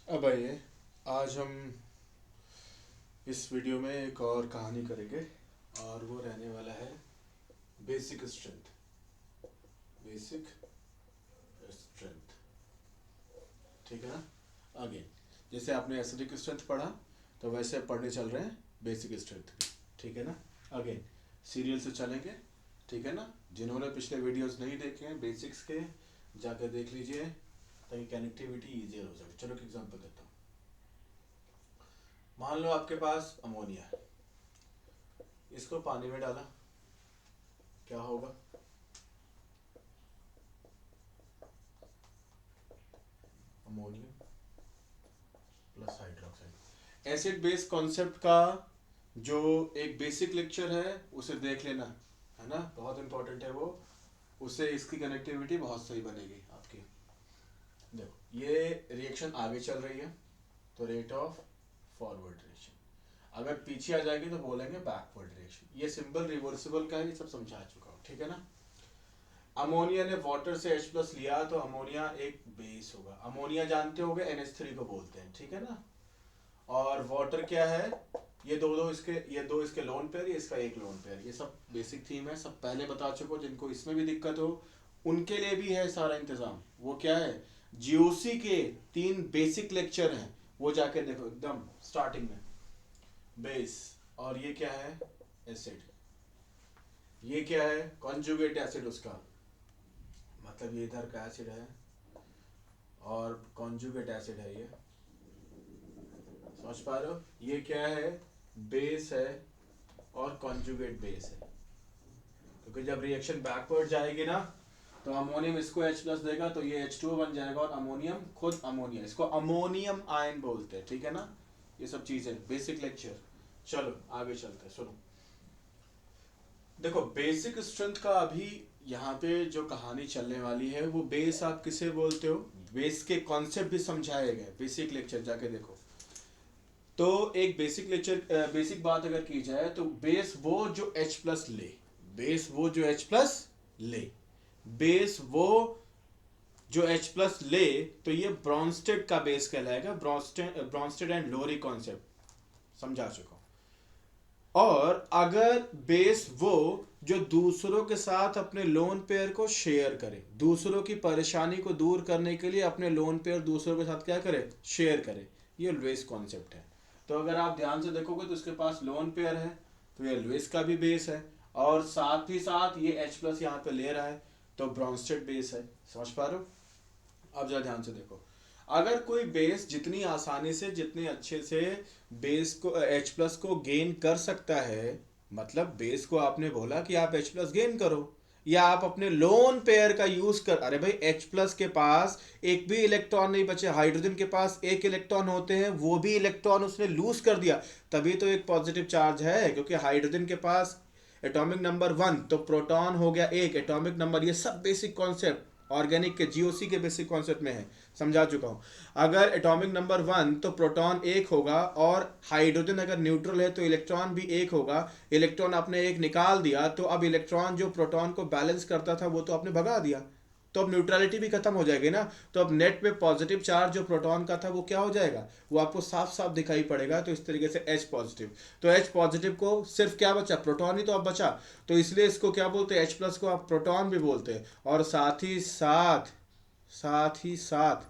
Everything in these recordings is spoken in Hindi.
अब आइए, आज हम इस वीडियो में एक और कहानी करेंगे और वो रहने वाला है बेसिक स्ट्रेंथ। बेसिक स्ट्रेंथ, ठीक है ना। अगेन, जैसे आपने एसिडिक स्ट्रेंथ पढ़ा तो वैसे पढ़ने चल रहे हैं बेसिक स्ट्रेंथ भी, ठीक है ना। अगेन सीरियल से चलेंगे, ठीक है ना। जिन्होंने पिछले वीडियोस नहीं देखे हैं बेसिक्स के, जाकर देख लीजिए ताकि कनेक्टिविटी ईजियर हो जाए। चलो एक एग्जांपल देता हूँ। मान लो आपके पास अमोनिया है, इसको पानी में डाला, क्या होगा? Ammonium plus hydroxide. Acid base concept का जो एक बेसिक लेक्चर है उसे देख लेना, है ना, बहुत इंपॉर्टेंट है वो। उससे इसकी कनेक्टिविटी बहुत सही बनेगी आपकी। देखो ये रिएक्शन आगे चल रही है तो रेट ऑफ फॉरवर्ड रिएक्शन, अगर पीछे आ जाएगी तो बोलेंगे बैकवर्ड रिएक्शन। ये सिंपल रिवर्सिबल का है, ये सब समझा चुका हूँ, ठीक है ना। अमोनिया ने वाटर से H प्लस लिया तो अमोनिया एक बेस होगा। अमोनिया जानते होगे NH3 को बोलते हैं, ठीक है ना। और वाटर क्या है? ये दो इसके, ये दो इसके लोन पेयर, ये इसका एक लोन पेयर। ये सब बेसिक थीम है, सब पहले बता चुको। जिनको इसमें भी दिक्कत हो उनके लिए भी है सारा इंतजाम। वो क्या है, GOC के 3 बेसिक लेक्चर हैं, वो जाके देखो एकदम स्टार्टिंग में। बेस, और ये क्या है? एसिड। ये क्या है? कॉन्जुगेट एसिड उसका मतलब ये इधर का एसिड है और कॉन्जुगेट एसिड है। ये समझ पा रहे हो? ये क्या है? बेस है और कॉन्जुगेट बेस है। क्योंकि जब रिएक्शन बैकवर्ड जाएगी ना तो अमोनियम इसको H प्लस देगा तो ये H2O बन जाएगा और अमोनियम खुद अमोनिया, इसको अमोनियम आयन बोलते हैं, ठीक है ना। ये सब चीजें बेसिक लेक्चर। चलो आगे चलते हैं, सुनो। देखो बेसिक स्ट्रेंथ का अभी यहाँ पे जो कहानी चलने वाली है वो बेस आप किसे बोलते हो, बेस के कॉन्सेप्ट भी समझाए गए। बेसिक लेक्चर जाके देखो तो एक बेसिक लेक्चर, बेसिक बात अगर की जाए तो बेस वो जो H प्लस ले, बेस वो जो H प्लस ले, बेस वो जो H प्लस ले, तो ये ब्रॉन्स्टेड का बेस कहलाएगा। ब्रॉन्स्टेड एंड लोरी कॉन्सेप्ट समझा चुका हूं। और अगर बेस वो जो दूसरों के साथ अपने लोन पेयर को शेयर करे, दूसरों की परेशानी को दूर करने के लिए अपने लोन पेयर दूसरों के साथ क्या करे, शेयर करे, ये बेस कॉन्सेप्ट है। तो अगर आप ध्यान से देखोगे तो इसके पास लोन पेयर है तो ये लुइस का भी बेस है और साथ ही साथ ये H प्लस यहाँ पे ले रहा है तो ब्रॉन्स्टेड बेस है। समझ पा रहे हो? अब जरा ध्यान से देखो, अगर कोई बेस जितनी आसानी से जितने अच्छे से बेस को H प्लस को गेन कर सकता है, मतलब बेस को आपने बोला कि आप H प्लस गेन करो या आप अपने लोन पेयर का यूज कर, अरे भाई H प्लस के पास एक भी इलेक्ट्रॉन नहीं बचे, हाइड्रोजन के पास एक इलेक्ट्रॉन होते हैं, वो भी इलेक्ट्रॉन उसने लूज कर दिया, तभी तो एक पॉजिटिव चार्ज है। क्योंकि हाइड्रोजन के पास एटॉमिक नंबर 1 तो प्रोटॉन हो गया एक एटॉमिक नंबर। ये सब बेसिक कॉन्सेप्ट ऑर्गेनिक के GOC के बेसिक कॉन्सेप्ट में है, समझा चुका हूं। अगर एटॉमिक नंबर 1 तो प्रोटॉन एक होगा और हाइड्रोजन अगर न्यूट्रल है तो इलेक्ट्रॉन भी एक होगा। इलेक्ट्रॉन आपने एक निकाल दिया तो अब इलेक्ट्रॉन जो प्रोटॉन को बैलेंस करता था वो तो आपने भगा दिया, तो अब न्यूट्रलिटी भी खत्म हो जाएगी ना। तो अब नेट पे पॉजिटिव चार्ज जो प्रोटॉन का था वो क्या हो जाएगा, वो आपको साफ साफ दिखाई पड़ेगा। तो इस तरीके से H पॉजिटिव, तो H पॉजिटिव को सिर्फ क्या बचा, प्रोटॉन ही तो अब बचा। तो इसलिए इसको क्या बोलते हैं, H प्लस को आप प्रोटॉन भी बोलते हैं। और साथ ही साथ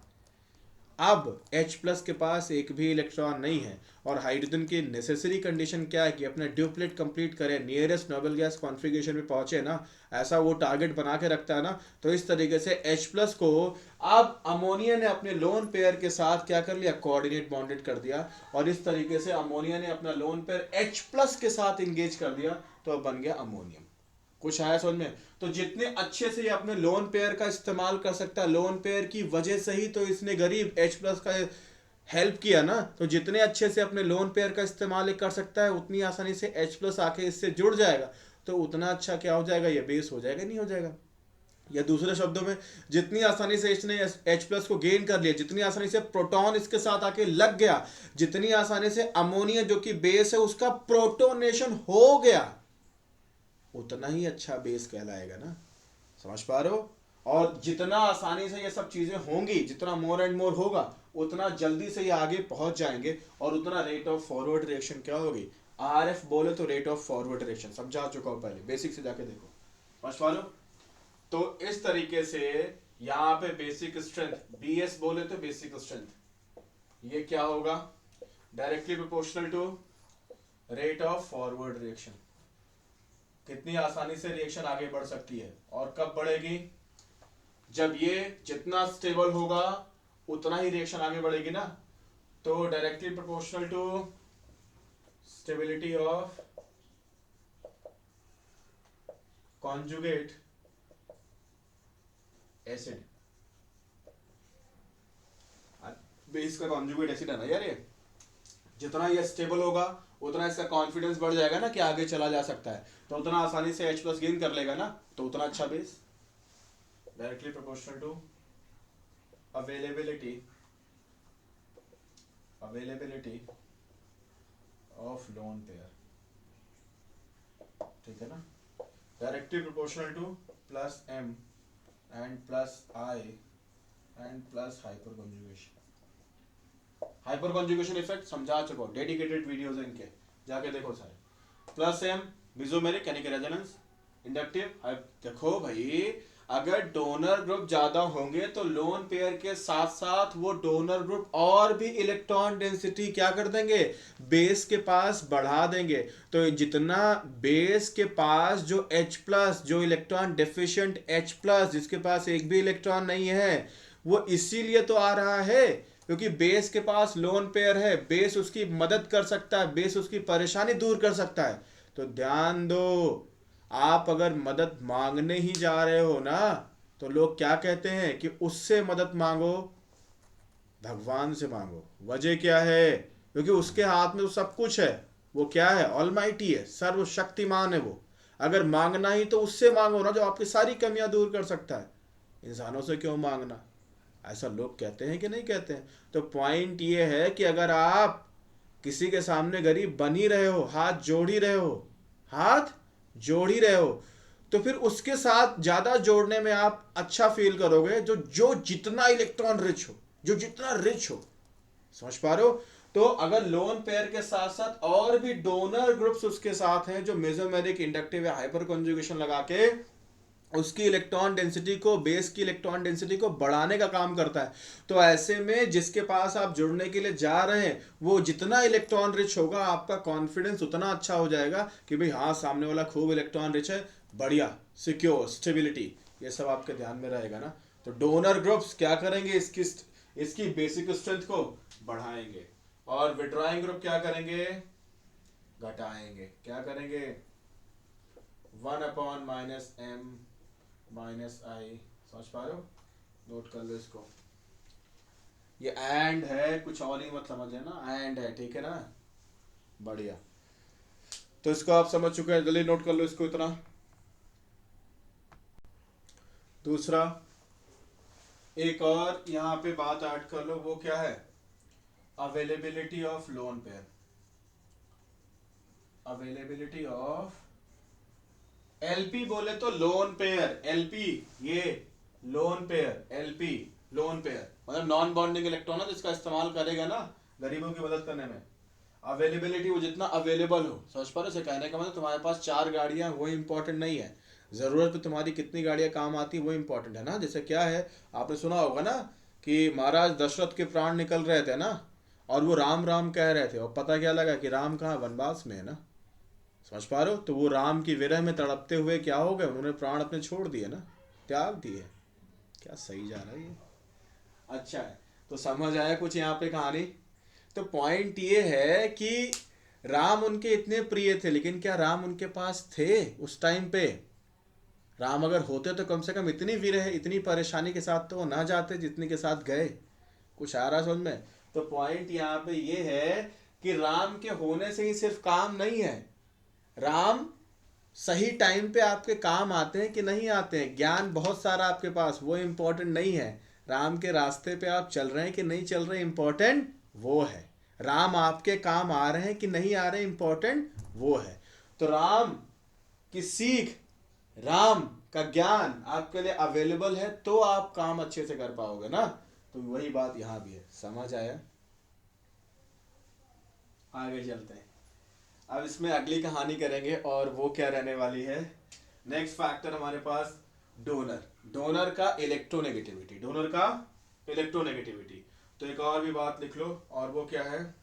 अब H प्लस के पास एक भी इलेक्ट्रॉन नहीं है और हाइड्रोजन की नेसेसरी कंडीशन क्या है कि अपने ड्यूप्लेट कंप्लीट करे, नियरेस्ट नोबल गैस कॉन्फ़िगरेशन में पहुंचे ना, ऐसा वो टारगेट बना के रखता है ना। तो इस तरीके से H प्लस को अब अमोनिया ने अपने लोन पेयर के साथ क्या कर लिया, कोऑर्डिनेट बॉन्डेड कर दिया। और इस तरीके से अमोनिया ने अपना लोन पेयर H प्लस के साथ इंगेज कर दिया तो अब बन गया अमोनियम। कुछ आया समझ में? तो जितने अच्छे से ये अपने लोन पेयर का इस्तेमाल कर सकता है, लोन पेयर की वजह से ही तो इसने गरीब H प्लस का हेल्प किया ना। तो जितने अच्छे से अपने लोन पेयर का इस्तेमाल कर सकता है उतनी आसानी से H प्लस आके इससे जुड़ जाएगा तो उतना अच्छा क्या हो जाएगा, ये बेस हो जाएगा, नहीं हो जाएगा। या दूसरे शब्दों में, जितनी आसानी से इसने H प्लस को गेन कर लिया, जितनी आसानी से प्रोटॉन इसके साथ आके लग गया, जितनी आसानी से अमोनिया जो कि बेस है उसका प्रोटोनेशन हो गया, उतना ही अच्छा बेस कहलाएगा ना। समझ पा रहे हो? और जितना आसानी से ये सब चीजें होंगी, जितना मोर एंड मोर होगा उतना जल्दी से ये आगे पहुंच जाएंगे और उतना रेट ऑफ फॉरवर्ड रिएक्शन क्या होगी, RF बोले तो रेट ऑफ फॉरवर्ड रिएक्शन, समझा चुका हूं पहले, बेसिक से जाके देखो, समझ पा लो। तो इस तरीके से यहाँ पे बेसिक स्ट्रेंथ, BS बोले तो बेसिक स्ट्रेंथ, ये क्या होगा, directly proportional to rate of forward reaction. कितनी आसानी से रिएक्शन आगे बढ़ सकती है, और कब बढ़ेगी, जब ये जितना स्टेबल होगा उतना ही रिएक्शन आगे बढ़ेगी ना। तो directly proportional to stability of conjugate acid, base का कॉन्जुगेट एसिड है ना यार, ये जितना ये स्टेबल होगा उतना इसका कॉन्फिडेंस बढ़ जाएगा ना कि आगे चला जा सकता है, तो उतना आसानी से H+ गेन कर लेगा ना, तो उतना अच्छा base. Directly proportional to availability of lone pair, ठीक है ना। Directly proportional to plus M and plus I and plus hyperconjugation. Hyperconjugation effect समझा चुका हूं, डेडिकेटेड वीडियोस हैं इनके, जाके देखो सारे। प्लस M मेसोमेरिक यानी कि रेजोनेंस, इंडक्टिव। देखो भाई, अगर डोनर ग्रुप ज्यादा होंगे तो लोन पेयर के साथ साथ वो डोनर ग्रुप और भी इलेक्ट्रॉन डेंसिटी क्या कर देंगे, बेस के पास बढ़ा देंगे। तो जितना बेस के पास जो H+, जो इलेक्ट्रॉन डेफिशिएंट H+, जिसके पास एक भी इलेक्ट्रॉन नहीं है, वो इसीलिए तो आ रहा है क्योंकि बेस के पास लोन पेयर है, बेस उसकी मदद कर सकता है, बेस उसकी परेशानी दूर कर सकता है। तो ध्यान दो, आप अगर मदद मांगने ही जा रहे हो ना, तो लोग क्या कहते हैं कि उससे मदद मांगो, भगवान से मांगो। वजह क्या है, क्योंकि उसके हाथ में तो सब कुछ है, वो क्या है, ऑलमाइटी है, सर्वशक्तिमान है वो। अगर मांगना ही तो उससे मांगो ना, जो आपकी सारी कमियां दूर कर सकता है। इंसानों से क्यों मांगना, ऐसा लोग कहते हैं कि नहीं कहते हैं। तो पॉइंट ये है कि अगर आप किसी के सामने गरीब बन ही रहे हो, हाथ जोड़ ही रहे हो, हाथ जोड़ ही रहे हो, तो फिर उसके साथ ज्यादा जोड़ने में आप अच्छा फील करोगे जो जितना इलेक्ट्रॉन रिच हो, जो जितना रिच हो, समझ पा रहे हो। तो अगर लोन पेयर के साथ साथ और भी डोनर ग्रुप्स उसके साथ हैं जो मेसोमेरिक, इंडक्टिव या हाइपर कॉन्जुगेशन लगा के उसकी इलेक्ट्रॉन डेंसिटी को, बेस की इलेक्ट्रॉन डेंसिटी को बढ़ाने का काम करता है, तो ऐसे में जिसके पास आप जुड़ने के लिए जा रहे हैं वो जितना इलेक्ट्रॉन रिच होगा, आपका कॉन्फिडेंस उतना अच्छा हो जाएगा कि भाई हाँ, सामने वाला खूब इलेक्ट्रॉन रिच है, बढ़िया, सिक्योर, स्टेबिलिटी, ये सब आपके ध्यान में रहेगा ना। तो डोनर ग्रुप्स क्या करेंगे, इसकी बेसिक स्ट्रेंथ को बढ़ाएंगे, और विड्रॉइंग ग्रुप क्या करेंगे, घटाएंगे। क्या करेंगे, 1/-M -I, समझ पा रहे हो, नोट कर लो इसको। ये एंड है, कुछ और ही मत समझ लेना, एंड है, ठीक है ना, बढ़िया। तो इसको आप समझ चुके हैं, जल्दी नोट कर लो इसको इतना। दूसरा एक और यहाँ पे बात ऐड कर लो, वो क्या है, availability of lone pair, availability of LP बोले तो लोन पेयर, LP ये lone pair, LP lone pair मतलब नॉन बॉन्डिंग इलेक्ट्रॉन है, जिसका इस्तेमाल करेगा ना गरीबों की मदद करने में। अवेलेबिलिटी, वो जितना अवेलेबल हो, समझ पा रहे हो, कहने का मतलब तुम्हारे पास 4 गाड़ियां, वो इंपॉर्टेंट नहीं है, जरूरत पे तुम्हारी कितनी गाड़ियां काम आती वो इंपॉर्टेंट है ना। जैसे क्या है, आपने सुना होगा ना कि महाराज दशरथ के प्राण निकल रहे थे ना, और वो राम राम कह रहे थे, और पता क्या लगा कि राम कहाँ, वनवास में है ना, समझ पा रहे हो। तो वो राम की विरह में तड़पते हुए क्या हो गए, उन्होंने प्राण अपने छोड़ दिए ना, त्याग दिए। क्या सही जा रहा है ये, अच्छा है। तो समझ आया कुछ यहाँ पे कहानी। तो पॉइंट ये है कि राम उनके इतने प्रिय थे, लेकिन क्या राम उनके पास थे उस टाइम पे? राम अगर होते तो कम से कम इतनी विरह, इतनी परेशानी के साथ तो वो ना जाते जितने के साथ गए। कुछ आ रहा समझ में। तो पॉइंट यहाँ पे ये है कि राम के होने से ही सिर्फ काम नहीं है, राम सही टाइम पे आपके काम आते हैं कि नहीं आते हैं, ज्ञान बहुत सारा आपके पास, वो इंपॉर्टेंट नहीं है। राम के रास्ते पे आप चल रहे हैं कि नहीं चल रहे, इंपॉर्टेंट वो है। राम आपके काम आ रहे हैं कि नहीं आ रहे, इंपॉर्टेंट वो है। तो राम की सीख, राम का ज्ञान आपके लिए अवेलेबल है तो आप काम अच्छे से कर पाओगे ना। तो वही बात यहाँ भी है, समझ आया। आगे चलते हैं, अब इसमें अगली कहानी करेंगे और वो क्या रहने वाली है। नेक्स्ट फैक्टर हमारे पास डोनर, डोनर का इलेक्ट्रोनेगेटिविटी, डोनर का इलेक्ट्रोनेगेटिविटी। तो एक और भी बात लिख लो, और वो क्या है,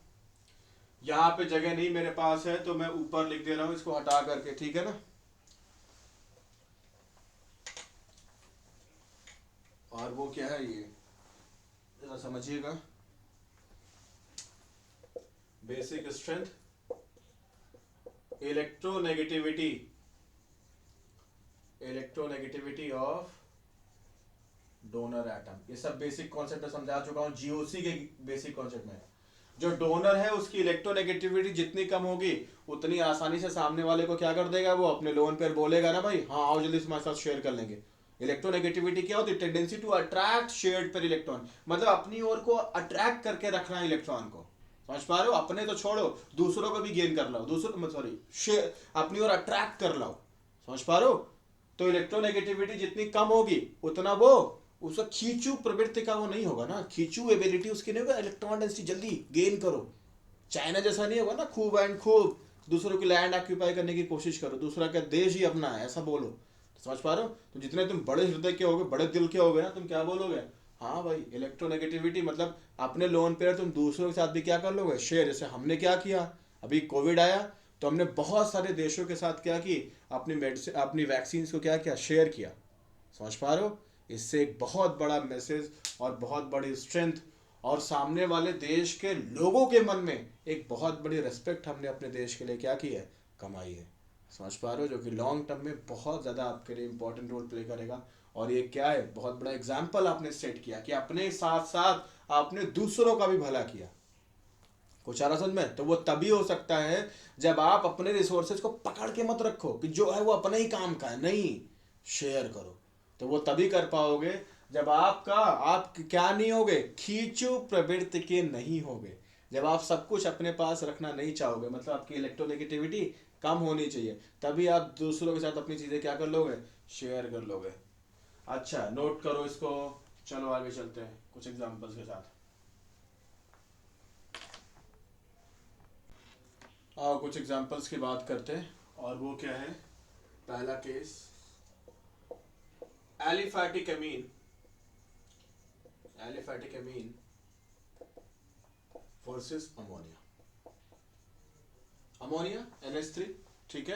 यहाँ पे जगह नहीं मेरे पास है तो मैं ऊपर लिख दे रहा हूं इसको हटा करके, ठीक है ना। और वो क्या है ये जरा समझिएगा, basic strength, electronegativity, electronegativity of donor atom. ये सब बेसिक कॉन्सेप्ट समझा चुका हूं जीओसी के बेसिक कॉन्सेप्ट में। जो डोनर है उसकी इलेक्ट्रोनेगेटिविटी जितनी कम होगी उतनी आसानी से सामने वाले को क्या कर देगा, वो अपने लोन पर बोलेगा ना भाई हाँ आओ जल्दी से हमारे साथ शेयर कर लेंगे। इलेक्ट्रोनेगेटिविटी क्या होती है, टेंडेंसी टू अट्रैक्ट शेयर्ड पर इलेक्ट्रॉन, मतलब अपनी ओर को अट्रैक्ट करके रखना है इलेक्ट्रॉन को। समझ पा रहे हो, अपने तो छोड़ो दूसरों को भी गेन कर लो, दूसरों सॉरी शेयर अपनी ओर अट्रैक्ट कर लो। समझ पा रहे हो, तो इलेक्ट्रोनेगेटिविटी जितनी कम होगी उतना वो उसका खींचू प्रवृत्ति का वो नहीं होगा ना, खींचू एबिलिटी उसकी नहीं होगा, इलेक्ट्रॉन डेंसिटी जल्दी गेन करो। चाइना जैसा नहीं होगा ना खूब एंड खूब दूसरों की लैंड ऑक्यूपाई करने की कोशिश करो, दूसरा का देश ही अपना है ऐसा बोलो। समझ पा रहे हो, तो जितने तुम बड़े हृदय के होगे, बड़े दिल के होगे ना, तुम क्या बोलोगे, हाँ भाई इलेक्ट्रोनेगेटिविटी मतलब अपने लोन पे तुम दूसरों के साथ भी क्या कर लोगे, शेयर। जैसे हमने क्या किया, अभी कोविड आया तो हमने बहुत सारे देशों के साथ क्या की, अपनी मेडिसिन अपनी वैक्सीन को क्या किया, शेयर किया। समझ पा रहे हो, इससे एक बहुत बड़ा मैसेज और बहुत बड़ी स्ट्रेंथ और सामने वाले देश के लोगों के मन में एक बहुत बड़ी रेस्पेक्ट हमने अपने देश के लिए क्या की है, कमाई है। समझ पा रहे हो, जो कि लॉन्ग टर्म में बहुत ज़्यादा आपके लिए इंपॉर्टेंट रोल प्ले करेगा। और ये क्या है, बहुत बड़ा एग्जाम्पल आपने सेट किया कि अपने साथ साथ आपने दूसरों का भी भला किया। कुछ आ रहा समझ में, तो वो तभी हो सकता है जब आप अपने रिसोर्सेज को पकड़ के मत रखो कि जो है वो अपने ही काम का है, नहीं शेयर करो। तो वो तभी कर पाओगे जब आप क्या नहीं होगे, खींचू प्रवृत्ति के नहीं होगे। जब आप सब कुछ अपने पास रखना नहीं चाहोगे, मतलब आपकी इलेक्ट्रोनेगेटिविटी कम होनी चाहिए, तभी आप दूसरों के साथ अपनी चीजें क्या कर लोगे, शेयर कर लोगे। अच्छा नोट करो इसको, चलो आगे चलते हैं कुछ एग्जांपल्स के साथ। आओ कुछ एग्जांपल्स की बात करते हैं, और वो क्या है, पहला केस एलिफैटिक अमीन, एलिफैटिक अमीन वर्सेस अमोनिया, अमोनिया NH3, ठीक है।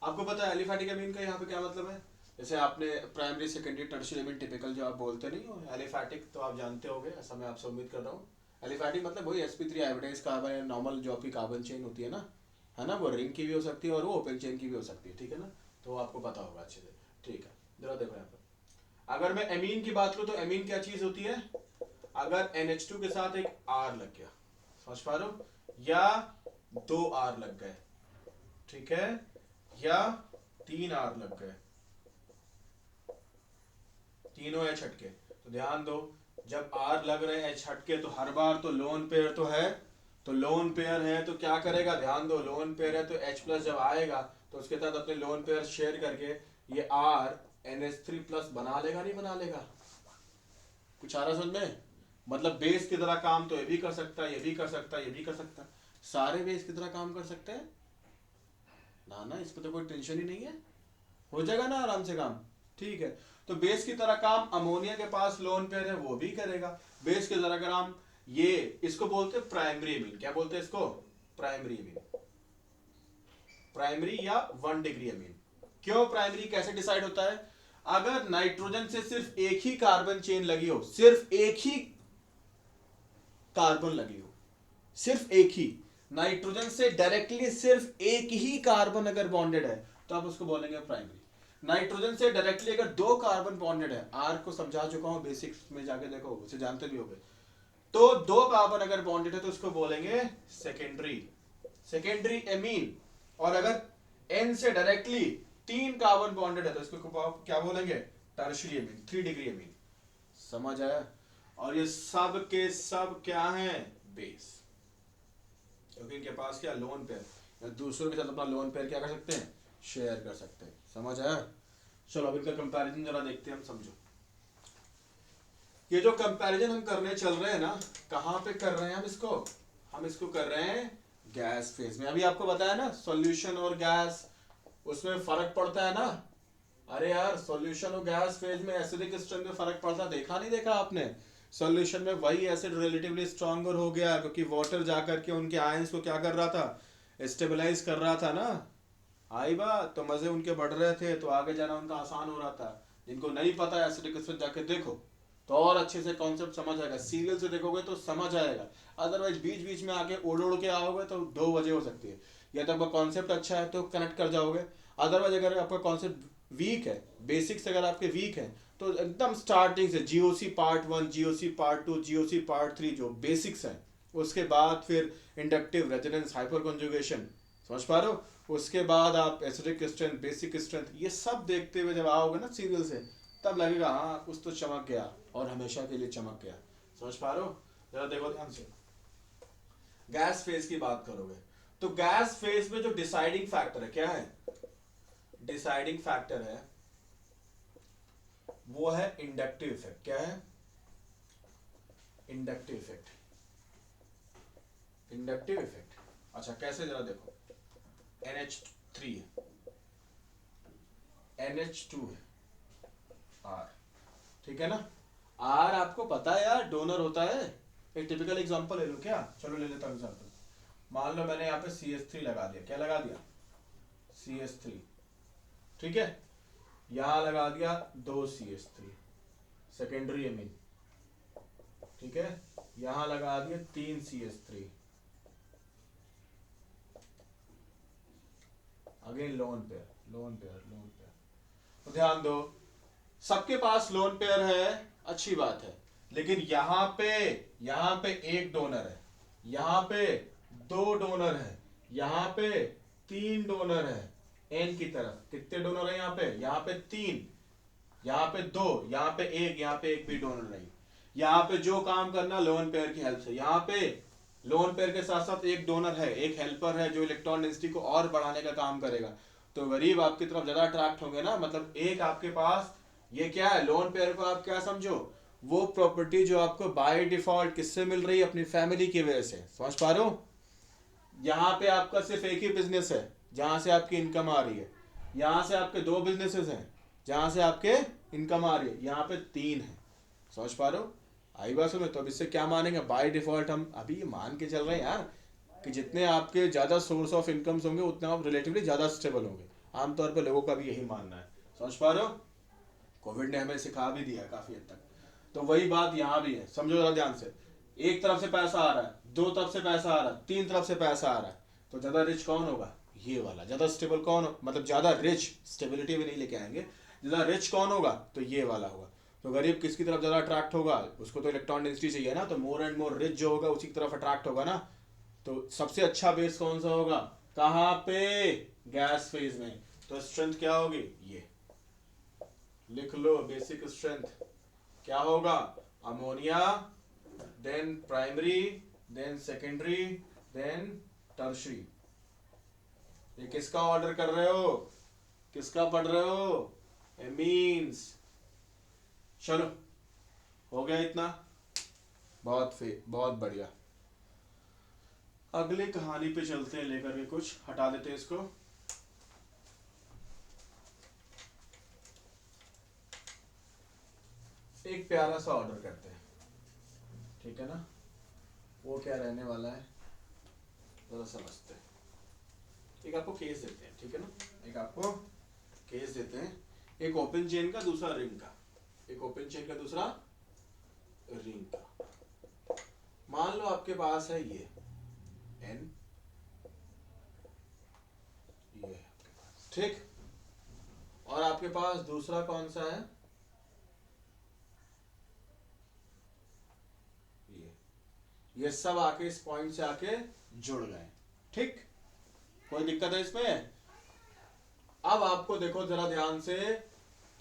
आपको पता है एलिफैटिक अमीन का यहाँ पे क्या मतलब है, जैसे आपने प्राइमरी सेकेंडरी टर्शियरी अमीन टिपिकल जो आप बोलते नहीं हो, एलिफैटिक तो आप जानते होंगे, ऐसा मैं आपसे उम्मीद कर रहा हूँ। एलिफैटिक मतलब वही sp3 आयोडाइज कार्बन, नॉर्मल जो आपकी कार्बन चेन होती है ना, है ना, वो रिंग की भी हो सकती है और वो ओपन चेन की भी हो सकती है, ठीक है ना, तो आपको पता होगा अच्छे से। ठीक है, जरा देखो यहाँ पर, अगर मैं एमीन की बात करूँ तो एमीन क्या चीज होती है, अगर NH2 के साथ एक R लग गया, समझ पा रहे हो, या 2 R लग गए, ठीक है, या 3 R लग गए, तीनों H हटके, तो ध्यान दो जब R लग रहे हैं H हटके तो हर बार तो लोन पेयर तो है, तो लोन पेयर है तो क्या करेगा, ध्यान दो लोन पेयर है तो H प्लस जब आएगा तो उसके साथ अपने लोन पेयर शेयर करके ये R NH3 प्लस बना लेगा, नहीं बना लेगा। कुछ आ रहा समझ में, मतलब बेस की तरह काम तो ये भी कर सकता है, ये भी कर सकता है, ये भी कर सकता है, सारे बेस की तरह काम कर सकते हैं ना, ना इस पर तो कोई टेंशन ही नहीं है, हो जाएगा ना आराम से काम। ठीक है, तो बेस की तरह काम अमोनिया के पास लोन पेयर है वो भी करेगा, बेस की तरह काम ये, इसको बोलते हैं प्राइमरी अमीन, क्या बोलते हैं इसको, प्राइमरी अमीन, प्राइमरी या 1 डिग्री अमीन। क्यों प्राइमरी, कैसे डिसाइड होता है, अगर नाइट्रोजन से सिर्फ एक ही कार्बन चेन लगी हो, सिर्फ एक ही कार्बन लगी हो, सिर्फ एक ही, नाइट्रोजन से डायरेक्टली सिर्फ एक ही कार्बन अगर बॉन्डेड है तो आप उसको बोलेंगे प्राइमरी। नाइट्रोजन से डायरेक्टली अगर 2 कार्बन बॉन्डेड है, आर को समझा चुका हूं बेसिक्स में जाके देखो, उसे जानते भी होगे, तो 2 कार्बन अगर बॉन्डेड है तो उसको बोलेंगे सेकेंडरी, सेकेंडरी एमीन। और अगर एन से डायरेक्टली 3 कार्बन बॉन्डेड है तो इसको क्या बोलेंगे, टर्शियरी एमीन, 3 डिग्री एमीन। समझ आया, और ये सब के सब क्या हैं, बेस, क्योंकि इनके पास क्या लोन पेयर, दूसरों के साथ अपना लोन पेयर क्या कर सकते हैं, शेयर कर सकते हैं। समझ आया, चलो अब इनका कंपैरिजन जरा देखते हैं हम, समझो। ये जो कंपैरिजन हम करने चल रहे हैं ना, कहाँ पे कर रहे हैं हम इसको कर रहे हैं गैस फेज में। अभी आपको बताया ना सॉल्यूशन और गैस, उसमें फर्क पड़ता है ना। अरे यार सॉल्यूशन और गैस फेज में एसिडिक स्ट्रेंथ में फर्क पड़ता, देखा नहीं देखा आपने? सॉल्यूशन में वही एसिड रिलेटिवली स्ट्रॉन्गर हो गया क्योंकि वाटर जाकर के उनके आयंस को क्या कर रहा था, स्टेबलाइज कर रहा था ना। आई बात, तो मजे उनके बढ़ रहे थे, तो आगे जाना उनका आसान हो रहा था। जिनको नहीं पता एसिडिक स्ट्रेंथ जाके देखो तो और अच्छे से कॉन्सेप्ट समझ आएगा, सीरियल से देखोगे तो समझ आएगा। अदरवाइज बीच बीच में आके उड़ उड़ के आओगे तो 2 वजह हो सकती है, या तो आपका कॉन्सेप्ट अच्छा है तो कनेक्ट कर जाओगे, अदरवाइज अगर आपका कॉन्सेप्ट वीक है, बेसिक्स अगर आपके वीक है, तो एकदम स्टार्टिंग से GOC part 1, GOC part 2, GOC part 3 जो बेसिक्स हैं, उसके बाद फिर इंडक्टिव रेजोनेंस हाइपर कॉन्जुगेशन, समझ पा रहे हो? उसके बाद आप एसिडिक स्ट्रेंथ, बेसिक स्ट्रेंथ, ये सब देखते हुए जब आओगे ना सीरियल से, तब लगेगा हाँ कुछ तो चमक गया, और हमेशा के लिए चमक गया। समझ पा रहे हो? जरा देखो ध्यान से, गैस फेज की बात करोगे तो गैस फेज में जो डिसाइडिंग फैक्टर है क्या है? डिसाइडिंग फैक्टर है वो है इंडक्टिव इफेक्ट। क्या है? Inductive effect. इंडक्टिव इफेक्ट अच्छा कैसे, जरा देखो, NH3 है, NH2 है, R, ठीक है ना? R आपको पता है यार डोनर होता है। एक टिपिकल एग्जांपल ले लो क्या? चलो ले लेता हूं एग्जांपल। मान लो मैंने यहाँ पे CH3 लगा दिया, क्या लगा दिया? CH3, ठीक है? यहां लगा दिया 2 CH3 सेकेंडरी एमीन, ठीक है? यहां लगा दिया 3 CH3, again lone pair, lone pair, lone pair. तो ध्यान दो, सबके पास लोन पेयर है, अच्छी बात है, लेकिन यहां पे एक डोनर है, यहां पे 2 डोनर है, यहां पे 3 डोनर है। एन की तरफ कितने डोनर है? यहाँ पे 3, यहाँ पे 2, यहाँ पे 1, यहाँ पे एक भी डोनर नहीं। यहाँ पे जो काम करना लोन पेयर की हेल्प से, यहाँ पे लोन पेयर के साथ साथ एक डोनर है, एक हेल्पर है जो इलेक्ट्रॉन डेंसिटी को और बढ़ाने का काम करेगा। तो गरीब आपकी तरफ ज्यादा अट्रैक्ट होंगे ना, मतलब एक आपके पास ये क्या है, लोन पेयर को आप क्या समझो, वो प्रॉपर्टी जो आपको बाय डिफॉल्ट किससे मिल रही है? अपनी फैमिली की वजह से। समझ पा रहे हो? यहाँ पे आपका सिर्फ एक ही बिजनेस है जहां से आपकी इनकम आ रही है, यहाँ से आपके 2 बिजनेसेस हैं जहां से आपके इनकम आ रही है, यहाँ पे 3 है। समझ पा रहे हो? आई बात समझ? तो अब इससे क्या मानेंगे? बाय डिफॉल्ट हम अभी ये मान के चल रहे हैं यार कि जितने आपके ज्यादा सोर्स ऑफ इनकम्स होंगे उतने आप रिलेटिवली ज्यादा स्टेबल होंगे। आमतौर पर लोगों का भी यही मानना है। समझ पा रहे हो? कोविड ने हमें सिखा भी दिया काफी हद तक। तो वही बात यहाँ भी है, समझो जरा ध्यान से। एक तरफ से पैसा आ रहा है, 2 तरफ से पैसा आ रहा है, 3 तरफ से पैसा आ रहा है, तो ज्यादा रिच कौन होगा? ये वाला। ज्यादा स्टेबल कौन हो, मतलब ज्यादा रिच, स्टेबिलिटी भी नहीं लेके आएंगे, ज्यादा रिच कौन होगा? तो ये वाला होगा। तो गरीब किसकी तरफ ज्यादा अट्रैक्ट होगा? उसको तो इलेक्ट्रॉन डेंसिटी चाहिए ना, तो मोर एंड मोर रिच जो होगा उसी की तरफ अट्रैक्ट होगा ना। तो सबसे अच्छा बेस कौन सा होगा? कहाँ पे? गैस फेज में। तो स्ट्रेंथ क्या होगी? ये लिख लो, बेसिक स्ट्रेंथ क्या होगा? Ammonia, then primary, then secondary, then tertiary. ये किसका ऑर्डर कर रहे हो? किसका पढ़ रहे हो? एमीन्स। चलो हो गया इतना, बहुत बढ़िया। अगली कहानी पे चलते हैं, लेकर के कुछ हटा देते हैं इसको। एक प्यारा सा ऑर्डर करते हैं, ठीक है ना? वो क्या रहने वाला है जरा समझते हैं। एक आपको केस देते हैं, ठीक है ना? एक आपको केस देते हैं, एक ओपन चेन का, दूसरा रिंग का। एक ओपन चेन का, दूसरा रिंग का। मान लो आपके पास है ये एन, ये है आपके पास, ठीक? और आपके पास दूसरा कौन सा है? ये सब आके इस पॉइंट से आके जुड़ गए, ठीक? कोई दिक्कत है इसमें? अब आपको देखो जरा ध्यान से,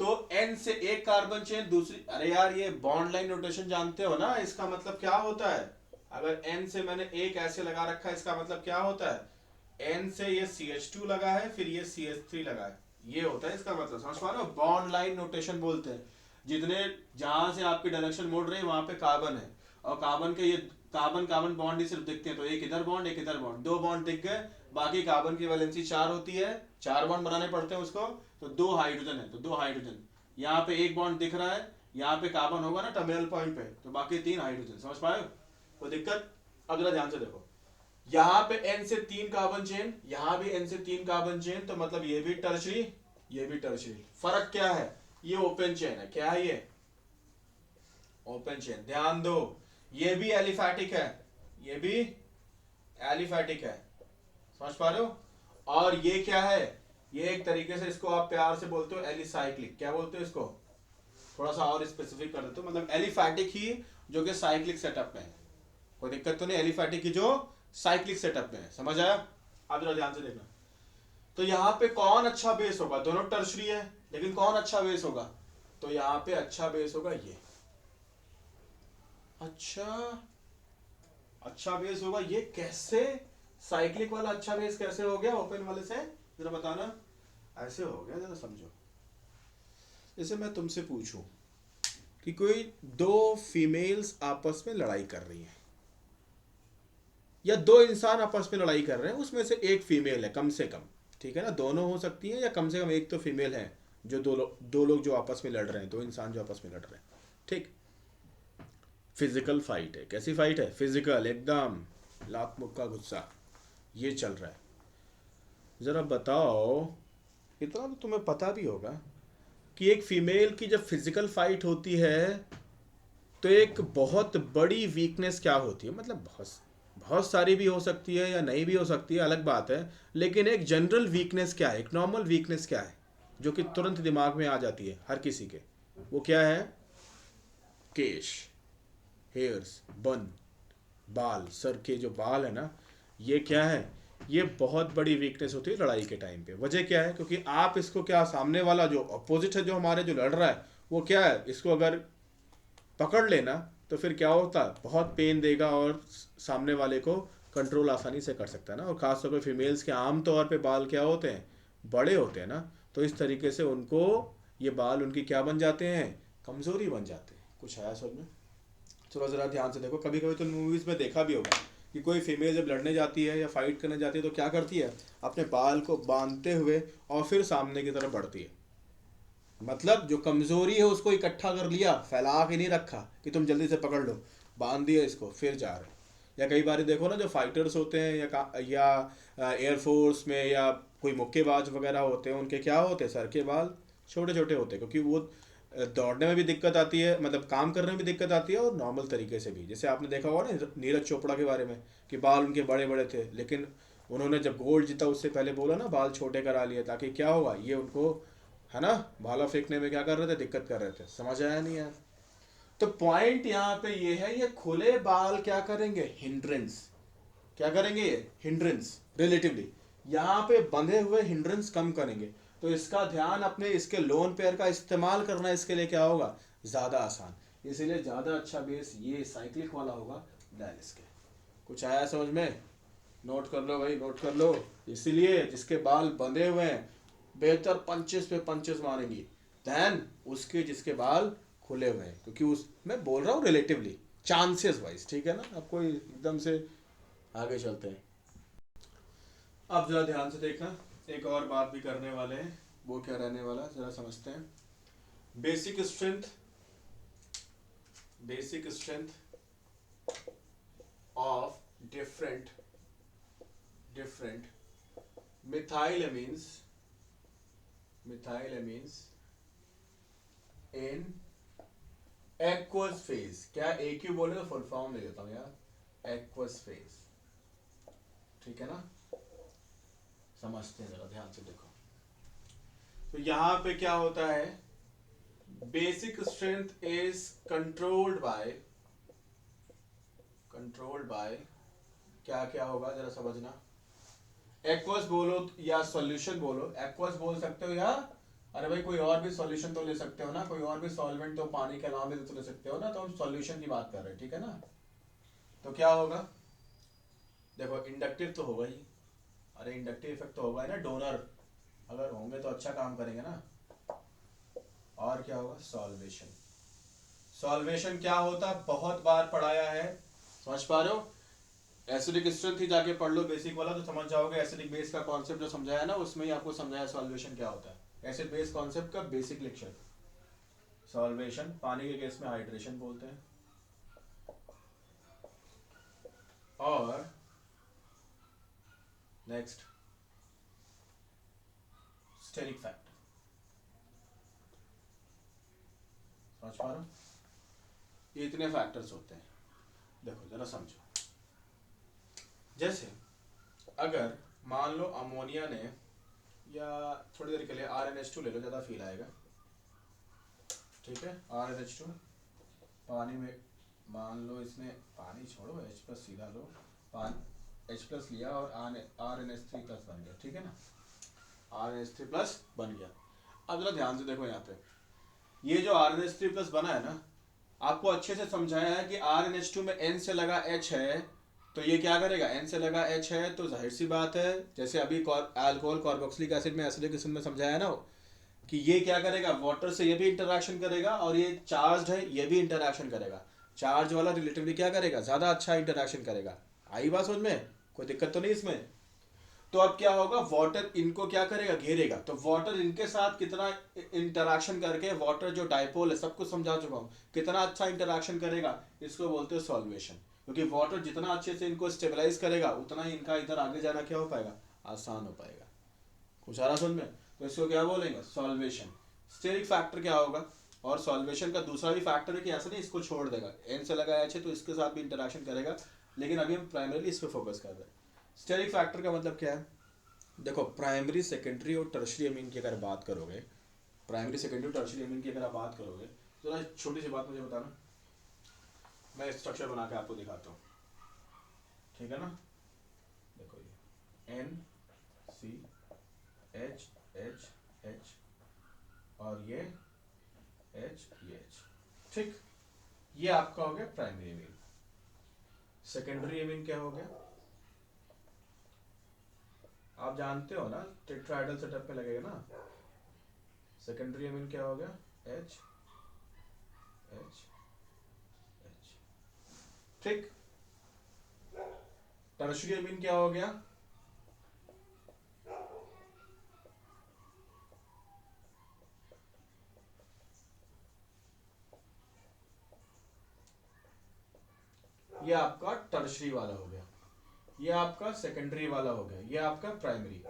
तो एन से एक कार्बन चेन दूसरी, अरे यार ये बॉन्ड लाइन नोटेशन जानते हो ना, इसका मतलब क्या होता है? अगर एन से मैंने एक ऐसे लगा रखा है, इसका मतलब क्या होता है? एन से ये CH2 लगा है, फिर ये CH3 लगा है, ये होता है इसका मतलब। समझ पा रहे हो? बॉन्ड लाइन नोटेशन बोलते हैं। जितने जहां से आपकी डायरेक्शन मुड़ रही है वहां पे कार्बन है, और कार्बन के ये कार्बन कार्बन बॉन्ड ही सिर्फ दिखते हैं, तो एक इधर बॉन्ड एक इधर बॉन्ड, दो बॉन्ड दिख गए। बाकी कार्बन की वैलेंसी 4 होती है, 4 बॉन्ड बनाने पड़ते हैं उसको, तो 2 हाइड्रोजन है, तो 2 हाइड्रोजन। यहाँ पे एक बॉन्ड दिख रहा है, यहाँ पे कार्बन होगा ना टर्मिनल पॉइंट पे, तो बाकी 3 हाइड्रोजन। समझ पाए हो? कोई दिक्कत? अगला ध्यान से देखो, यहाँ पे N से 3 कार्बन चेन, यहाँ भी N से 3 कार्बन चेन, तो मतलब ये भी टर्शरी, ये भी टर्शरी। फर्क क्या है? ये ओपन चेन है। क्या है ये? Open chain. ध्यान दो, ये भी एलिफैटिक है, ये भी एलिफैटिक है। समझ पा रहे हो? और ये क्या है? ये एक तरीके से इसको आप प्यार से बोलते हो एलिसाइक्लिक। क्या बोलते हो इसको? थोड़ा सा और स्पेसिफिक कर देते हो, मतलब एलिफैटिक ही जो कि साइक्लिक सेटअप में है। कोई दिक्कत तो नहीं, एलिफैटिक की जो साइक्लिक सेटअप में है। समझ आया? अब जरा ध्यान से देखना, तो यहाँ पे कौन अच्छा बेस होगा? दोनों टर्शरी है, लेकिन कौन अच्छा बेस होगा? तो यहाँ पे अच्छा बेस होगा ये। अच्छा बेस होगा ये। कैसे? साइक्लिक वाला अच्छा बेस कैसे हो गया ओपन वाले से? जरा बताना। ऐसे हो गया, जरा समझो। जैसे मैं तुमसे पूछूं कि कोई दो फीमेल्स आपस में लड़ाई कर रही हैं, या दो इंसान आपस में लड़ाई कर रहे हैं, उसमें से एक फीमेल है कम से कम, ठीक है ना? दोनों हो सकती हैं, या कम से कम एक तो फीमेल है। जो दो लोग जो आपस में लड़ रहे हैं, दो इंसान जो आपस में लड़ रहे हैं, ठीक। फिजिकल फाइट है। कैसी फाइट है? फिजिकल, एकदम लात मुक्का गुस्सा, ये चल रहा है। जरा बताओ, इतना तो तुम्हें पता भी होगा कि एक फीमेल की जब फिजिकल फाइट होती है तो एक बहुत बड़ी वीकनेस क्या होती है? मतलब बहुत बहुत सारी भी हो सकती है या नहीं भी हो सकती है, अलग बात है, लेकिन एक जनरल वीकनेस क्या है, एक नॉर्मल वीकनेस क्या है जो कि तुरंत दिमाग में आ जाती है हर किसी के? वो क्या है? केश, हेयर्स, बन, बाल, सर के जो बाल है ना, ये क्या है? ये बहुत बड़ी वीकनेस होती है लड़ाई के टाइम पे। वजह क्या है? क्योंकि आप इसको क्या, सामने वाला जो अपोजिट है, जो हमारे जो लड़ रहा है, वो क्या है, इसको अगर पकड़ लेना तो फिर क्या होता है? बहुत पेन देगा, और सामने वाले को कंट्रोल आसानी से कर सकता है ना। और खासतौर पर फीमेल्स के आम तौर पे बाल क्या होते हैं? बड़े होते हैं ना, तो इस तरीके से उनको ये बाल उनकी क्या बन जाते हैं? कमज़ोरी बन जाते हैं। कुछ आया समझ में? थोड़ा ज़रा ध्यान से देखो। कभी कभी तो मूवीज़ में देखा भी होगा कि कोई फीमेल जब लड़ने जाती है या फाइट करने जाती है तो क्या करती है? अपने बाल को बांधते हुए और फिर सामने की तरफ बढ़ती है। मतलब जो कमज़ोरी है उसको इकट्ठा कर लिया, फैला के नहीं रखा कि तुम जल्दी से पकड़ लो, बांध दिया इसको, फिर जा रहे। या कई बार देखो ना, जो फाइटर्स होते हैं या एयरफोर्स में या कोई मुक्केबाज वगैरह होते हैं, उनके क्या होते हैं? सर के बाल छोटे छोटे होते हैं, क्योंकि वो दौड़ने में भी दिक्कत आती है, मतलब काम करने में भी दिक्कत आती है, और नॉर्मल तरीके से भी। जैसे आपने देखा होगा ना नीरज चोपड़ा के बारे में, कि बाल उनके बड़े बड़े थे, लेकिन उन्होंने जब गोल्ड जीता उससे पहले बोला ना, बाल छोटे करा लिए, ताकि क्या होगा, ये उनको, है ना, भाला फेंकने में क्या कर रहे थे? दिक्कत कर रहे थे। समझ आया नहीं यार? तो पॉइंट यहाँ पे ये है, ये खुले बाल क्या करेंगे? हिंड्रेंस। क्या करेंगे? ये हिंड्रेंस रिलेटिवली, यहाँ पे बंधे हुए हिंड्रेंस कम करेंगे। तो इसका ध्यान अपने इसके लोन पेयर का इस्तेमाल करना इसके लिए क्या होगा? ज़्यादा आसान। इसीलिए ज़्यादा अच्छा बेस ये साइक्लिक वाला होगा देन इसके। कुछ आया समझ में? नोट कर लो भाई, नोट कर लो। इसीलिए जिसके बाल बंधे हुए हैं बेहतर पंचेस पे पंचेस मारेंगी देन उसके जिसके बाल खुले हुए हैं, क्योंकि उस मैं बोल रहा हूँ रिलेटिवली, चांसेस वाइज, ठीक है ना? आपको एकदम से आगे चलते हैं। अब जरा ध्यान से देखना, एक और बात भी करने वाले हैं, वो क्या रहने वाला जरा समझते हैं। Basic strength, basic strength of different methylamines in aqueous phase. क्या एक ही बोले तो फुल फॉर्म ले लेता हूं यार, एक्वस फेज, ठीक है ना? समझते हैं, जरा ध्यान से देखो। तो यहां पे क्या होता है? Basic strength is controlled by क्या क्या होगा जरा समझना। एक्वस बोलो या सॉल्यूशन बोलो, एक्वस बोल सकते हो, या अरे भाई कोई और भी सॉल्यूशन तो ले सकते हो ना, कोई और भी सॉल्वेंट तो पानी के अलावा भी तो ले सकते हो ना, तो हम सॉल्यूशन की बात कर रहे हैं, ठीक है ना? तो क्या होगा? देखो इंडक्टिव तो होगा ही, अरे इंडक्टिव इफेक्ट तो होगा ही ना, डोनर अगर होंगे तो अच्छा काम करेंगे ना। और क्या होगा सॉल्वेशन। सॉल्वेशन क्या होता है, बहुत बार पढ़ाया है, समझ पा रहे हो। एसिडिक स्ट्रेंथ ही जाके पढ़ लो बेसिक वाला तो समझ जाओगे। एसिडिक बेस का कॉन्सेप्ट जो समझाया ना उसमें ही आपको समझाया सॉल्वेशन क्या होता है। एसिड बेस कॉन्सेप्ट का बेसिक लेक्चर। सॉल्वेशन पानी के केस में हाइड्रेशन बोलते हैं। और नेक्स्ट स्टेरिक फैक्टर, समझ पा रहे हो। ये इतने फैक्टर्स होते हैं। देखो जरा समझो, जैसे अगर मान लो अमोनिया ने, या थोड़ी देर के लिए RnH2 ले लो, ज़्यादा फील आएगा, ठीक है। RnH2 पानी में, मान लो इसने, पानी छोड़ो H+ सीधा लो, H+ लिया और RnH3+ बन गया, ठीक है ना। RnH3+ बन गया। अब जरा ध्यान से देखो यहाँ पे, ये जो RnH3+ बना है ना, आपको अच्छे से समझाया है कि RnH2 में N से लगा H है, तो ये क्या करेगा, N से लगा H है तो जाहिर सी बात है, जैसे अभी अल्कोहल कार्बोक्सिलिक एसिड में एसिडिक एसिड में समझाया ना कि ये क्या करेगा, वाटर से ये भी इंटरेक्शन करेगा, और ये चार्ज है ये भी इंटरेक्शन करेगा। चार्ज वाला रिलेटिवली क्या करेगा, ज्यादा अच्छा इंटरेक्शन करेगा। आई बात समझ में, कोई दिक्कत तो नहीं इसमें। तो अब क्या होगा, वाटर इनको क्या करेगा, घेरेगा। तो वाटर इनके साथ कितना इंटरेक्शन करके, वाटर जो डाइपोल है, सब कुछ समझा चुका हूँ, कितना अच्छा इंटरेक्शन करेगा, इसको बोलते हैं सॉल्वेशन। क्योंकि वाटर जितना अच्छे से इनको स्टेबलाइज करेगा, उतना ही इनका इधर आगे जाना क्या हो पाएगा, आसान हो पाएगा। कुछ आ रहा समझ में, तो इसको क्या बोलेंगे, सॉल्वेशन। स्टेरिक फैक्टर क्या होगा, और सॉल्वेशन का दूसरा भी फैक्टर है कि ऐसा नहीं इसको छोड़ देगा, एन से लगा एच है तो इसके साथ भी इंटरेक्शन करेगा, लेकिन अभी हम प्राइमरीली इस पर फोकस कर रहे हैं। स्टेरिक फैक्टर का मतलब क्या है, देखो प्राइमरी सेकेंडरी और टर्शियरी अमीन की अगर बात करोगे, प्राइमरी सेकेंडरी और टर्शियरी अमीन की अगर आप बात करोगे, तो ना छोटी सी बात मुझे बताना, मैं स्ट्रक्चर बना के आपको दिखाता हूँ, ठीक है ना। देखो ये NCH और ये H, ठीक। ये आपका हो गया प्राइमरी अमीन। सेकेंडरी अमीन क्या हो गया, आप जानते हो ना, टेट्राहेड्रल सेटअप पे लगेगा ना। सेकेंडरी अमीन क्या हो गया, H, ठीक। टर्शियरी अमीन क्या हो गया, ये आपका टर्शियरी वाला हो गया, ये आपका सेकेंडरी वाला हो गया, ये आपका प्राइमरी।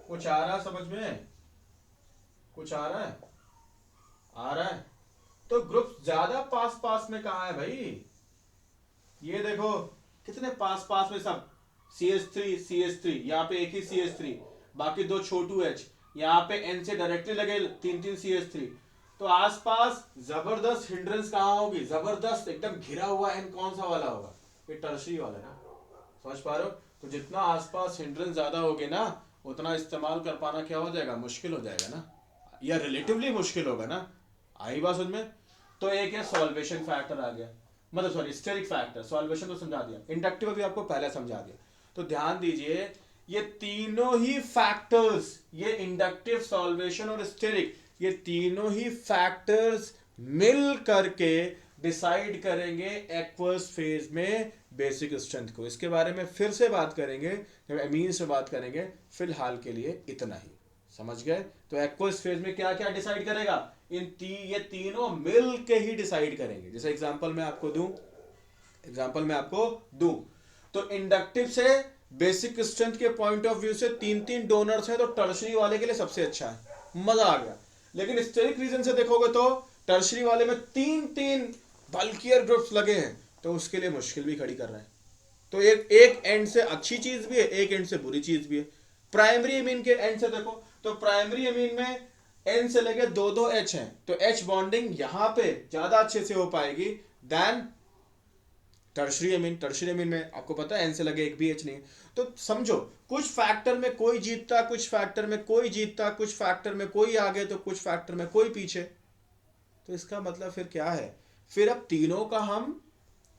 कुछ आ रहा समझ में, कुछ आ रहा है, आ रहा है। तो ग्रुप ज्यादा पास पास में कहा है भाई, ये देखो कितने पास पास में सब, CH3 यहाँ पे एक ही CH3, बाकी दो छोटू H, यहाँ पे N से डायरेक्टली लगे तीन तीन CH3। तो आसपास जबरदस्त हिंड्रेंस कहाँ होगी, जबरदस्त एकदम घिरा हुआ N कौन सा वाला होगा, ये टर्शियरी वाला है ना, समझ पा रहे हो। तो जितना आसपास हिंड्रेंस ज्यादा होगे ना, उतना इस्तेमाल कर पाना क्या हो जाएगा, मुश्किल हो जाएगा ना, या रिलेटिवली मुश्किल होगा ना। आई बात समझ में। तो एक है सॉल्वेशन फैक्टर आ गया, मतलब सॉरी स्टेरिक फैक्टर। सॉल्वेशन तो समझा दिया, इंडक्टिव भी आपको पहले समझा दिया। तो ध्यान दीजिए, ये तीनों ही फैक्टर्स, ये इंडक्टिव, सॉल्वेशन और स्टेरिक, ये तीनों ही फैक्टर्स मिल करके डिसाइड करेंगे एक्वस फेज में बेसिक स्ट्रेंथ को। इसके बारे में फिर से बात करेंगे जब एमीन से बात करेंगे, फिलहाल के लिए इतना ही, समझ गए। तो एक्वस फेज में क्या क्या डिसाइड करेगा, ये तीनों मिल के ही डिसाइड करेंगे। जैसे एग्जांपल मैं आपको दूं, तो इंडक्टिव से बेसिक स्ट्रेंथ के पॉइंट ऑफ व्यू से तीन तीन डोनर्स हैं, तो टर्शियरी वाले के लिए सबसे अच्छा है, मजा आ गया। लेकिन स्टेरिक रीजन से देखोगे तो टर्शियरी वाले में तीन तीन बल्कियर ग्रुप्स लगे हैं, तो उसके लिए मुश्किल भी खड़ी कर रहा है। तो एक एंड से अच्छी चीज भी है, एक एंड से बुरी चीज भी है। प्राइमरी अमीन के एंड से देखो, तो प्राइमरी अमीन में एन से लेके दो दो एच हैं, तो एच बॉन्डिंग यहां पे ज्यादा अच्छे से हो पाएगी देन टर्शियरी अमीन। टर्शियरी अमीन में आपको पता है एन से लगे एक भी एच नहीं। तो समझो, कुछ फैक्टर में कोई जीतता, कुछ फैक्टर में कोई जीतता, कुछ फैक्टर में कोई आगे तो कुछ फैक्टर में कोई पीछे। तो इसका मतलब फिर क्या है, फिर अब तीनों का हम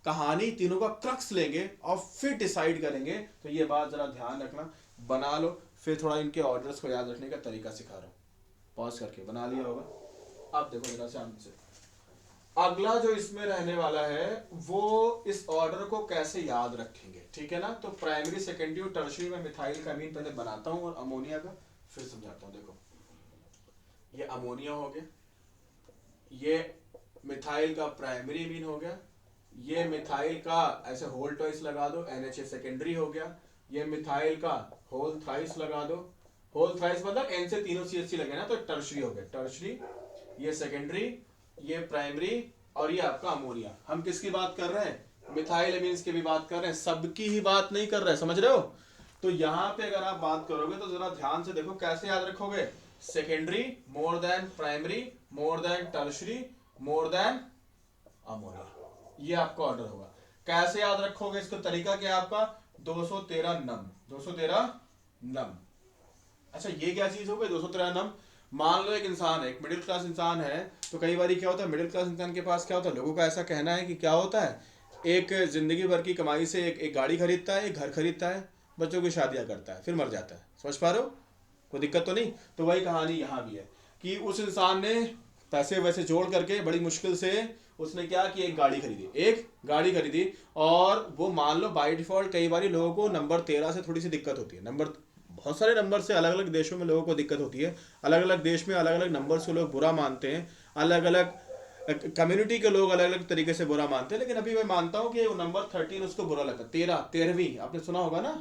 कहानी, तीनों का क्रक्स लेंगे और फिर डिसाइड करेंगे। तो ये बात जरा ध्यान रखना, बना लो। फिर थोड़ा इनके ऑर्डर्स को याद रखने का तरीका सिखा रहा हूं, पॉज करके बना लिया होगा। अब देखो जरा ध्यान से, अगला जो इसमें रहने वाला है वो इस ऑर्डर को कैसे याद रखेंगे, ठीक है ना। तो प्राइमरी सेकेंडरी और टर्शियरी में मिथाइल का अमीन पहले बनाता हूं और अमोनिया का फिर समझाता हूं। देखो ये अमोनिया हो गया, ये मिथाइल का प्राइमरी अमीन हो गया, ये मिथाइल का ऐसे होल ट्वाइस लगा दो NHA सेकेंडरी हो गया, ये मिथाइल का होल थ्राइस लगा दो, होल थ्राइस मतलब N से तीनों CH लगे ना तो टर्शरी हो गया, टर्शरी, ये सेकेंडरी, ये प्राइमरी और ये आपका अमोनिया। हम किसकी बात कर रहे हैं, मिथाइल अमीन्स की भी बात कर रहे हैं, सबकी ही बात नहीं कर रहे हैं, समझ रहे हो। तो यहां पे अगर आप बात करोगे तो जरा ध्यान से देखो कैसे याद रखोगे, secondary more than primary more than tertiary more than ammonia, ये आपका ऑर्डर होगा। कैसे याद रखोगे इसका तरीका क्या है आपका, 213 नम, 213 नम। अच्छा ये क्या चीज हो गई 213 नम। मान लो एक इंसान है, एक मिडिल क्लास इंसान है, तो कई बार क्या होता है मिडिल क्लास इंसान के पास क्या होता है, लोगों का ऐसा कहना है कि क्या होता है, एक जिंदगी भर की कमाई से एक गाड़ी खरीदता है, एक घर खरीदता है, बच्चों की शादियां करता है, फिर मर जाता है। समझ पा रहे हो, कोई दिक्कत तो नहीं। तो वही कहानी यहाँ भी है कि उस इंसान ने पैसे वैसे जोड़ करके बड़ी मुश्किल से उसने क्या कि एक गाड़ी खरीदी, एक गाड़ी खरीदी, और वो मान लो बाय डिफॉल्ट कई बार लोगों को नंबर 13 से थोड़ी सी दिक्कत होती है, नंबर बहुत सारे नंबर से अलग अलग देशों में लोगों को दिक्कत होती है, अलग अलग देश में अलग अलग नंबर से लोग बुरा मानते हैं, अलग अलग कम्युनिटी के लोग अलग अलग तरीके से बुरा मानते हैं। लेकिन अभी मैं मानता हूँ कि वो नंबर 13 उसको बुरा लगता है, 13वीं आपने सुना होगा ना,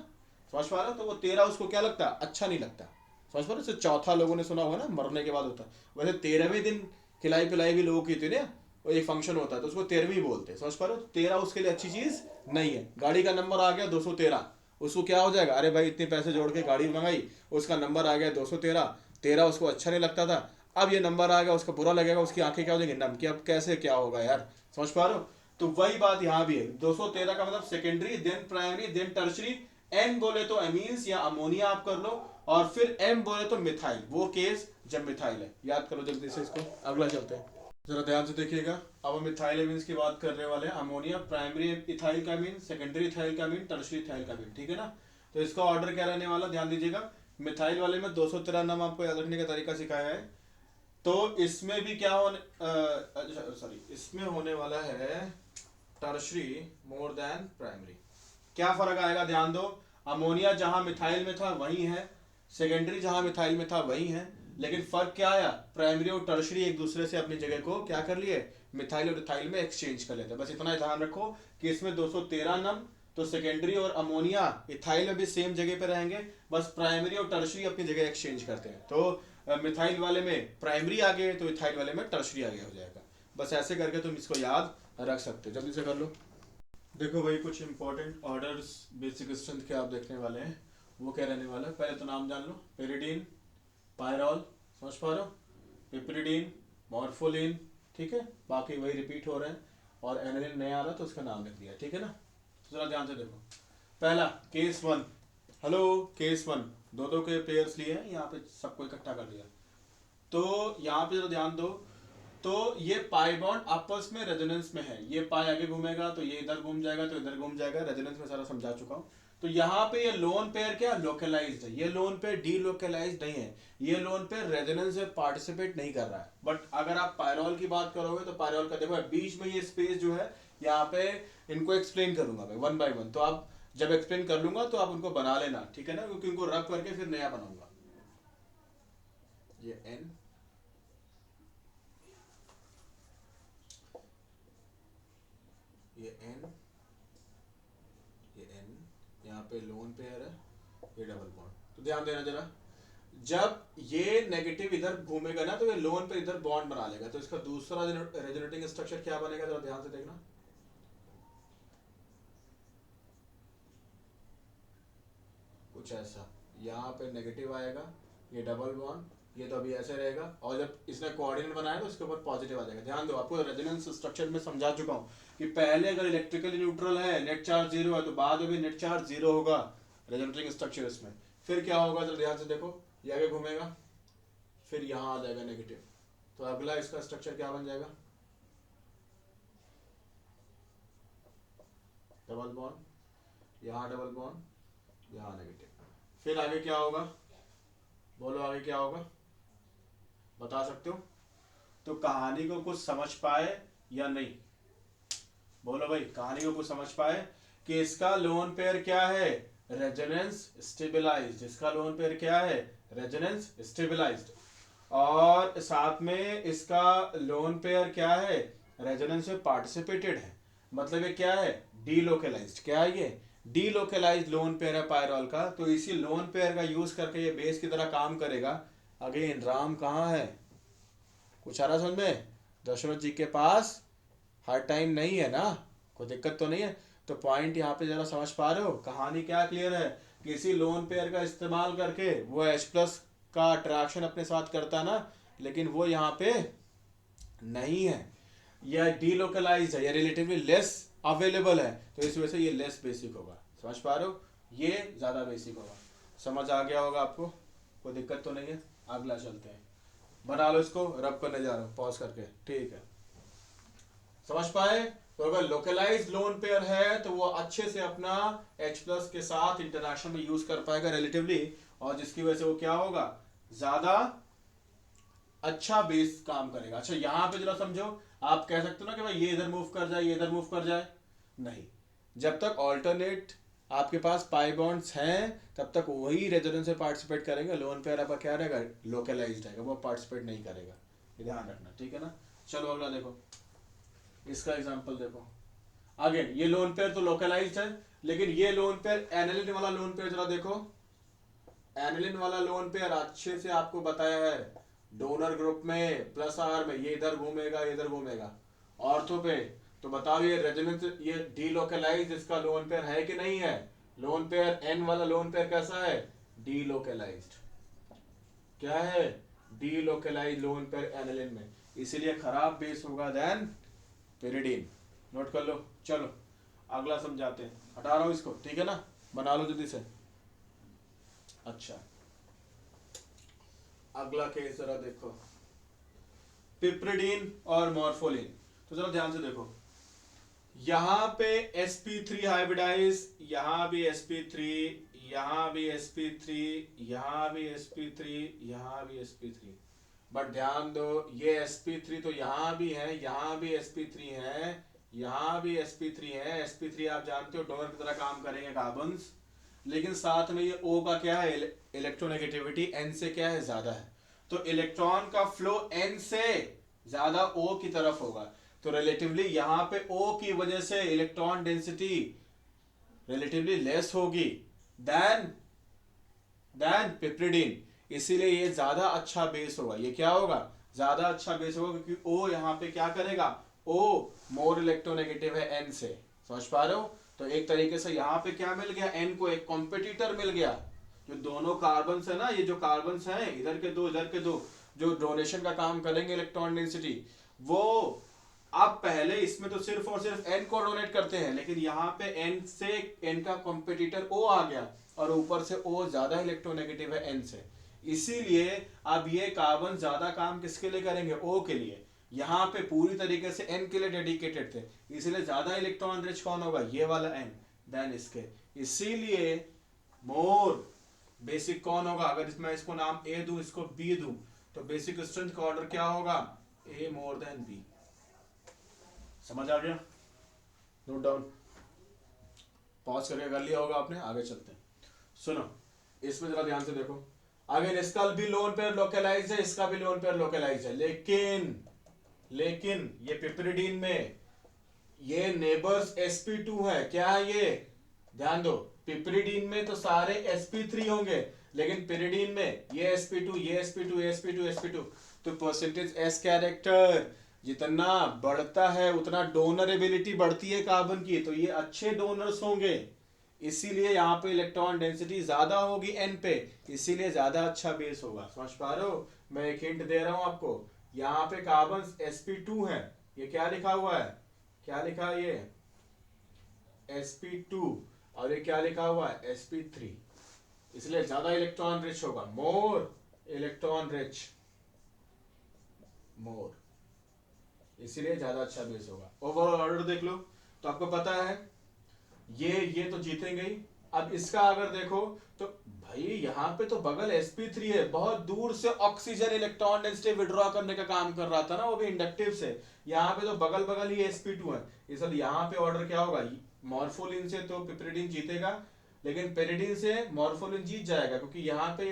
समझ पा रहे हो, तो वो 13 उसको क्या लगता है, अच्छा नहीं लगता। समझ पा रहे हो, चौथा लोगों ने सुना होगा ना, मरने के बाद होता है, वैसे 13वें दिन खिलाई पिलाई भी लोगों की थी ना, वो एक फंक्शन होता है तो उसको 13वीं बोलते हैं। समझ पा रहे हो, 13 उसके लिए अच्छी चीज नहीं है। गाड़ी का नंबर आ गया 213, उसको क्या हो जाएगा, अरे भाई इतने पैसे जोड़ के गाड़ी मंगाई, उसका नंबर आ गया 213, 13 उसको अच्छा नहीं लगता था, अब ये नंबर आ गया उसको बुरा लगेगा, उसकी आंखें क्या हो जाएंगी नम, कि अब कैसे क्या होगा यार। समझ पा रहे हो, तो वही बात यहाँ भी है, 213 का मतलब secondary then primary then tertiary, N बोले तो अमीन्स या अमोनिया आप कर लो, और फिर एम बोले तो मिथाइल, वो केस जब मिथाइल है। याद करो जल्दी से इसको, अगला चलते हैं, जरा ध्यान से देखिएगा। अब हम इथाइल अमीन्स की बात करने वाले हैं, अमोनिया प्राइमरी इथाइल का अमीन, सेकेंडरी इथाइल का अमीन, टर्शरी इथाइल का अमीन, ठीक है ना। तो इसका ऑर्डर क्या रहने वाला, ध्यान दीजिएगा। मिथाइल वाले में 213 नाम आपको याद रखने का तरीका सिखाया है, तो इसमें भी क्या होने सॉरी इसमें होने वाला है टर्शरी मोर देन प्राइमरी। क्या फर्क आएगा, ध्यान दो, अमोनिया जहां मिथाइल में था वही है, सेकेंडरी जहां मिथाइल में था वही है, लेकिन फर्क क्या आया, प्राइमरी और टर्शरी एक दूसरे से अपनी जगह को क्या कर लिए, मिथाइल और इथाइल में एक्सचेंज कर लेते हैं। बस इतना ध्यान रखो कि इसमें 213 नम, तो सेकेंडरी और अमोनिया इथाइल में भी सेम जगह पे रहेंगे, बस प्राइमरी और टर्शरी अपनी जगह एक्सचेंज करते हैं। तो मिथाइल वाले में प्राइमरी आ गए तो इथाइल वाले में टर्शरी आगे हो जाएगा। बस ऐसे करके तुम इसको याद रख सकते हो, जल्दी से कर लो। देखो भाई कुछ इंपॉर्टेंट ऑर्डर्स बेसिक स्ट्रेंथ के आप देखने वाले हैं, वो क्या रहने वाला है, पहले तो नाम जान लो, पेरिडीन, पायरॉल, समझ पा रहे हो, पिपरिडीन, मॉर्फोलिन, ठीक है, बाकी वही रिपीट हो रहे हैं, और एनिलिन नया आ रहा तो उसका नाम लिख दिया, ठीक है ना। तो जरा ध्यान से देखो, पहला केस 1, हेलो केस 1, दो के पेयर्स लिए हैं, यहाँ पे सबको इकट्ठा कर दिया। तो यहाँ पे जरा ध्यान दो, तो ये पाई बॉन्ड आपस में रेजोनेंस में है, ये पाई आगे घूमेगा तो ये इधर घूम जाएगा तो इधर घूम जाएगा, रेजोनेंस में सारा समझा चुका हूँ। तो यहाँ पे ये लोन पेयर क्या लोकलाइज्ड है, ये लोन पेयर डी लोकलाइज्ड नहीं है, ये लोन पेयर रेजोनेंस में पार्टिसिपेट नहीं कर रहा है। बट अगर आप पायरोल की बात करोगे तो पायरोल का देखो बीच में ये स्पेस जो है, यहाँ पे इनको एक्सप्लेन करूंगा मैं वन बाय वन, तो आप जब एक्सप्लेन कर लूंगा तो आप उनको बना लेना, ठीक है ना, क्योंकि उनको रब करके फिर नया बनाऊंगा। ये एन, ये एन, ये एन, यहाँ पे लोन पेयर है, ये डबल बॉन्ड। तो ध्यान देना जरा, जब ये नेगेटिव इधर घूमेगा ना तो ये लोन पे इधर बॉन्ड बना लेगा, तो इसका दूसरा रेजोनेटिंग स्ट्रक्चर क्या बनेगा, जरा ध्यान से देखना, कुछ ऐसा, यहाँ पे नेगेटिव आएगा, ये डबल बॉन्ड, ये तो अभी ऐसे रहेगा, और जब इसने कोऑर्डिनेट बनाया तो इसके ऊपर पॉजिटिव आ जाएगा। ध्यान दो, आपको रेजोनेंस स्ट्रक्चर में समझा चुका हूँ कि पहले अगर इलेक्ट्रिकली न्यूट्रल है, नेट चार्ज 0 है, तो बाद में भी नेट चार्ज 0 होगा रेजोनेटिंग स्ट्रक्चर इसमें। फिर क्या होगा, जरा ध्यान से देखो, ये आगे घूमेगा, फिर यहाँ आ जाएगा नेगेटिव, तो अगला इसका स्ट्रक्चर क्या बन जाएगा, डबल बॉन्ड, यहाँ डबल बॉन्ड, यहाँ नेगेटिव। फिर आगे क्या होगा, बोलो आगे क्या होगा, बता सकते हो, तो कहानी को कुछ समझ पाए या नहीं? बोलो भाई, कहानी को कुछ समझ पाए कि इसका लोन पेयर क्या है? Resonance stabilised. इसका लोन पेयर क्या है? Resonance stabilised. और साथ में इसका लोन पेयर क्या है? रेजोनेंस में पार्टिसिपेटेड है। मतलब ये क्या है? डीलोकलाइज्ड। क्या है ये? डीलोकलाइज्ड लोन पेयर है पायरॉल का। तो इसी लोन पेयर का यूज करके ये बेस की तरह काम करेगा। अगेन राम कहाँ है? कुछ आ रहा समझ में? दशरथ जी के पास हर टाइम नहीं है ना, कोई दिक्कत तो नहीं है। तो पॉइंट यहाँ पे जरा समझ पा रहे हो? कहानी क्या क्लियर है? किसी लोन पेयर का इस्तेमाल करके वो H प्लस का अट्रैक्शन अपने साथ करता ना, लेकिन वो यहाँ पे नहीं है, या डीलोकलाइज है, या रिलेटिवली लेस अवेलेबल है, तो इस वजह से ये लेस बेसिक होगा। समझ पा रहे हो? ये ज़्यादा बेसिक होगा। समझ आ गया होगा आपको? कोई दिक्कत तो नहीं है? अगला चलते हैं। बना लो इसको, रब करने जा रहा हूँ पॉज करके, ठीक है? समझ पाए? तो अगर लोकलाइज लोन पेयर है तो वो अच्छे से अपना H प्लस के साथ इंटरैक्शन में यूज कर पाएगा रिलेटिवली, और जिसकी वजह से वो क्या होगा? ज्यादा अच्छा बेस काम करेगा। अच्छा यहां पे जरा समझो, आप कह सकते हो ना कि भाई ये इधर मूव कर जाए, ये इधर मूव कर जाए। नहीं, जब तक ऑल्टरनेट आपके पास पाई बॉन्ड्स हैं तब तक वही रेजोनेंस में पार्टिसिपेट करेंगे। लोन पेयर आपका क्या रहेगा? लोकलाइज्ड रहेगा, वो पार्टिसिपेट नहीं करेगा। ये ध्यान रखना, ठीक है ना? चलो अगला देखो, इसका एग्जांपल देखो। अगेन ये लोन पेयर तो लोकलाइज्ड है, लेकिन ये लोन पेयर एनालिन वाला लोन पेयर जरा देखो। एनालिन वाला लोन पेयर अच्छे से आपको बताया है, डोनर ग्रुप में प्लस आर में ये इधर घूमेगा, ये इधर घूमेगा। ऑर्थो पे तो बताओ ये रेजोनेंस, ये डीलोकलाइज्ड इसका लोन पेयर है कि नहीं है? लोन पेयर एन वाला लोन पेयर कैसा है? डीलोकलाइज्ड। क्या है? डीलोकलाइज्ड लोन पेयर एनालिन में, इसीलिए खराब बेस होगा देन पेरिडीन। नोट कर लो। चलो अगला समझाते हैं, हटा रहा हूं इसको, ठीक है ना? बना लो जल्दी से। अच्छा अगला केस जरा देखो, पिप्रिडीन और मॉर्फोलिन। तो जरा ध्यान से देखो, यहां पे sp3 हाइब्रिडाइज, यहां भी sp3, यहां भी sp3, यहां भी sp3, यहां भी sp3। बट ध्यान दो, ये sp3 तो यहां भी है, यहां भी sp3 है, यहां भी sp3 है। sp3 आप जानते हो डोनर की तरह काम करेंगे कार्बन्स, लेकिन साथ में ये O का क्या है? इलेक्ट्रोनेगेटिविटी N से क्या है? ज्यादा है। तो इलेक्ट्रॉन का फ्लो N से ज्यादा O की तरफ होगा। तो रिलेटिवली यहां पे O की वजह से इलेक्ट्रॉन डेंसिटी रिलेटिवली लेस होगी देन पिप्रिडीन। इसीलिए ये ज्यादा अच्छा बेस होगा। ये क्या होगा? ज्यादा अच्छा बेस होगा, क्योंकि O यहाँ पे क्या करेगा? O मोर इलेक्ट्रोनेगेटिव है N से। समझ पा रहे हो? तो एक तरीके से यहाँ पे क्या मिल गया? N को एक कॉम्पिटिटर मिल गया। जो दोनों कार्बन है ना, ये जो कार्बन हैं, इधर के दो इधर के दो, जो डोनेशन का काम करेंगे इलेक्ट्रॉन डेंसिटी, वो अब पहले इसमें तो सिर्फ और सिर्फ N को डोनेट करते हैं, लेकिन यहाँ पे N से N का कॉम्पिटिटर O आ गया, और ऊपर से O ज्यादा इलेक्ट्रोनेगेटिव है N से। इसीलिए अब ये कार्बन ज्यादा काम किसके लिए करेंगे? O के लिए। यहाँ पे पूरी तरीके से N के लिए डेडिकेटेड थे, इसीलिए ज्यादा इलेक्ट्रॉन रिच कौन होगा? ये वाला N देन इसके। इसीलिए मोर बेसिक कौन होगा? अगर मैं इसको नाम A दूं, इसको B दूं, तो बेसिक स्ट्रेंथ का ऑर्डर क्या होगा? A more than B। समझ आ गया? नोट डाउन, पॉज करके कर लिया होगा आपने। आगे चलते हैं, सुनो इसमें जरा ध्यान से देखो। अगर इसका भी लोन पेयर लोकलाइज है, इसका भी लोन पेयर लोकलाइज है, लेकिन ये पिप्रिडीन में ये नेबर्स sp2 है। क्या है ये? ध्यान दो, पिप्रिडीन में तो सारे sp3 होंगे, लेकिन पिरिडीन में ये sp2, ये sp2, ये sp2, sp2। तो परसेंटेज s कैरेक्टर जितना बढ़ता है उतना डोनरेबिलिटी बढ़ती है कार्बन की, तो ये अच्छे डोनर्स होंगे। इसीलिए यहाँ पे इलेक्ट्रॉन डेंसिटी ज्यादा होगी N पे, इसीलिए ज्यादा अच्छा बेस होगा। समझ पा रहे हो? मैं एक हिंट दे रहा हूं आपको। यहाँ पे कार्बन sp2 है, ये क्या लिखा हुआ है? क्या लिखा है ये? sp2। और ये क्या लिखा हुआ है? sp3। इसलिए ज्यादा इलेक्ट्रॉन रिच होगा, मोर इलेक्ट्रॉन रिच, मोर, इसीलिए ज्यादा अच्छा बेस होगा। ओवरऑल ऑर्डर देख लो तो आपको पता है ये तो जीतेंगे ही। अब इसका अगर देखो तो भाई यहाँ पे तो बगल sp3 है, बहुत दूर से ऑक्सीजन इलेक्ट्रॉन डेंसिटी विड्रॉ करने का काम कर रहा था ना, वो भी इंडक्टिव से। यहाँ पे तो बगल बगल ही sp2 है, इसलिए यहाँ पे ऑर्डर क्या होगा, मॉर्फोलिन से तो पिपरिडिन जीतेगा, लेकिन पेरिडिन से मॉर्फोलिन जीत जाएगा, क्योंकि यहाँ पे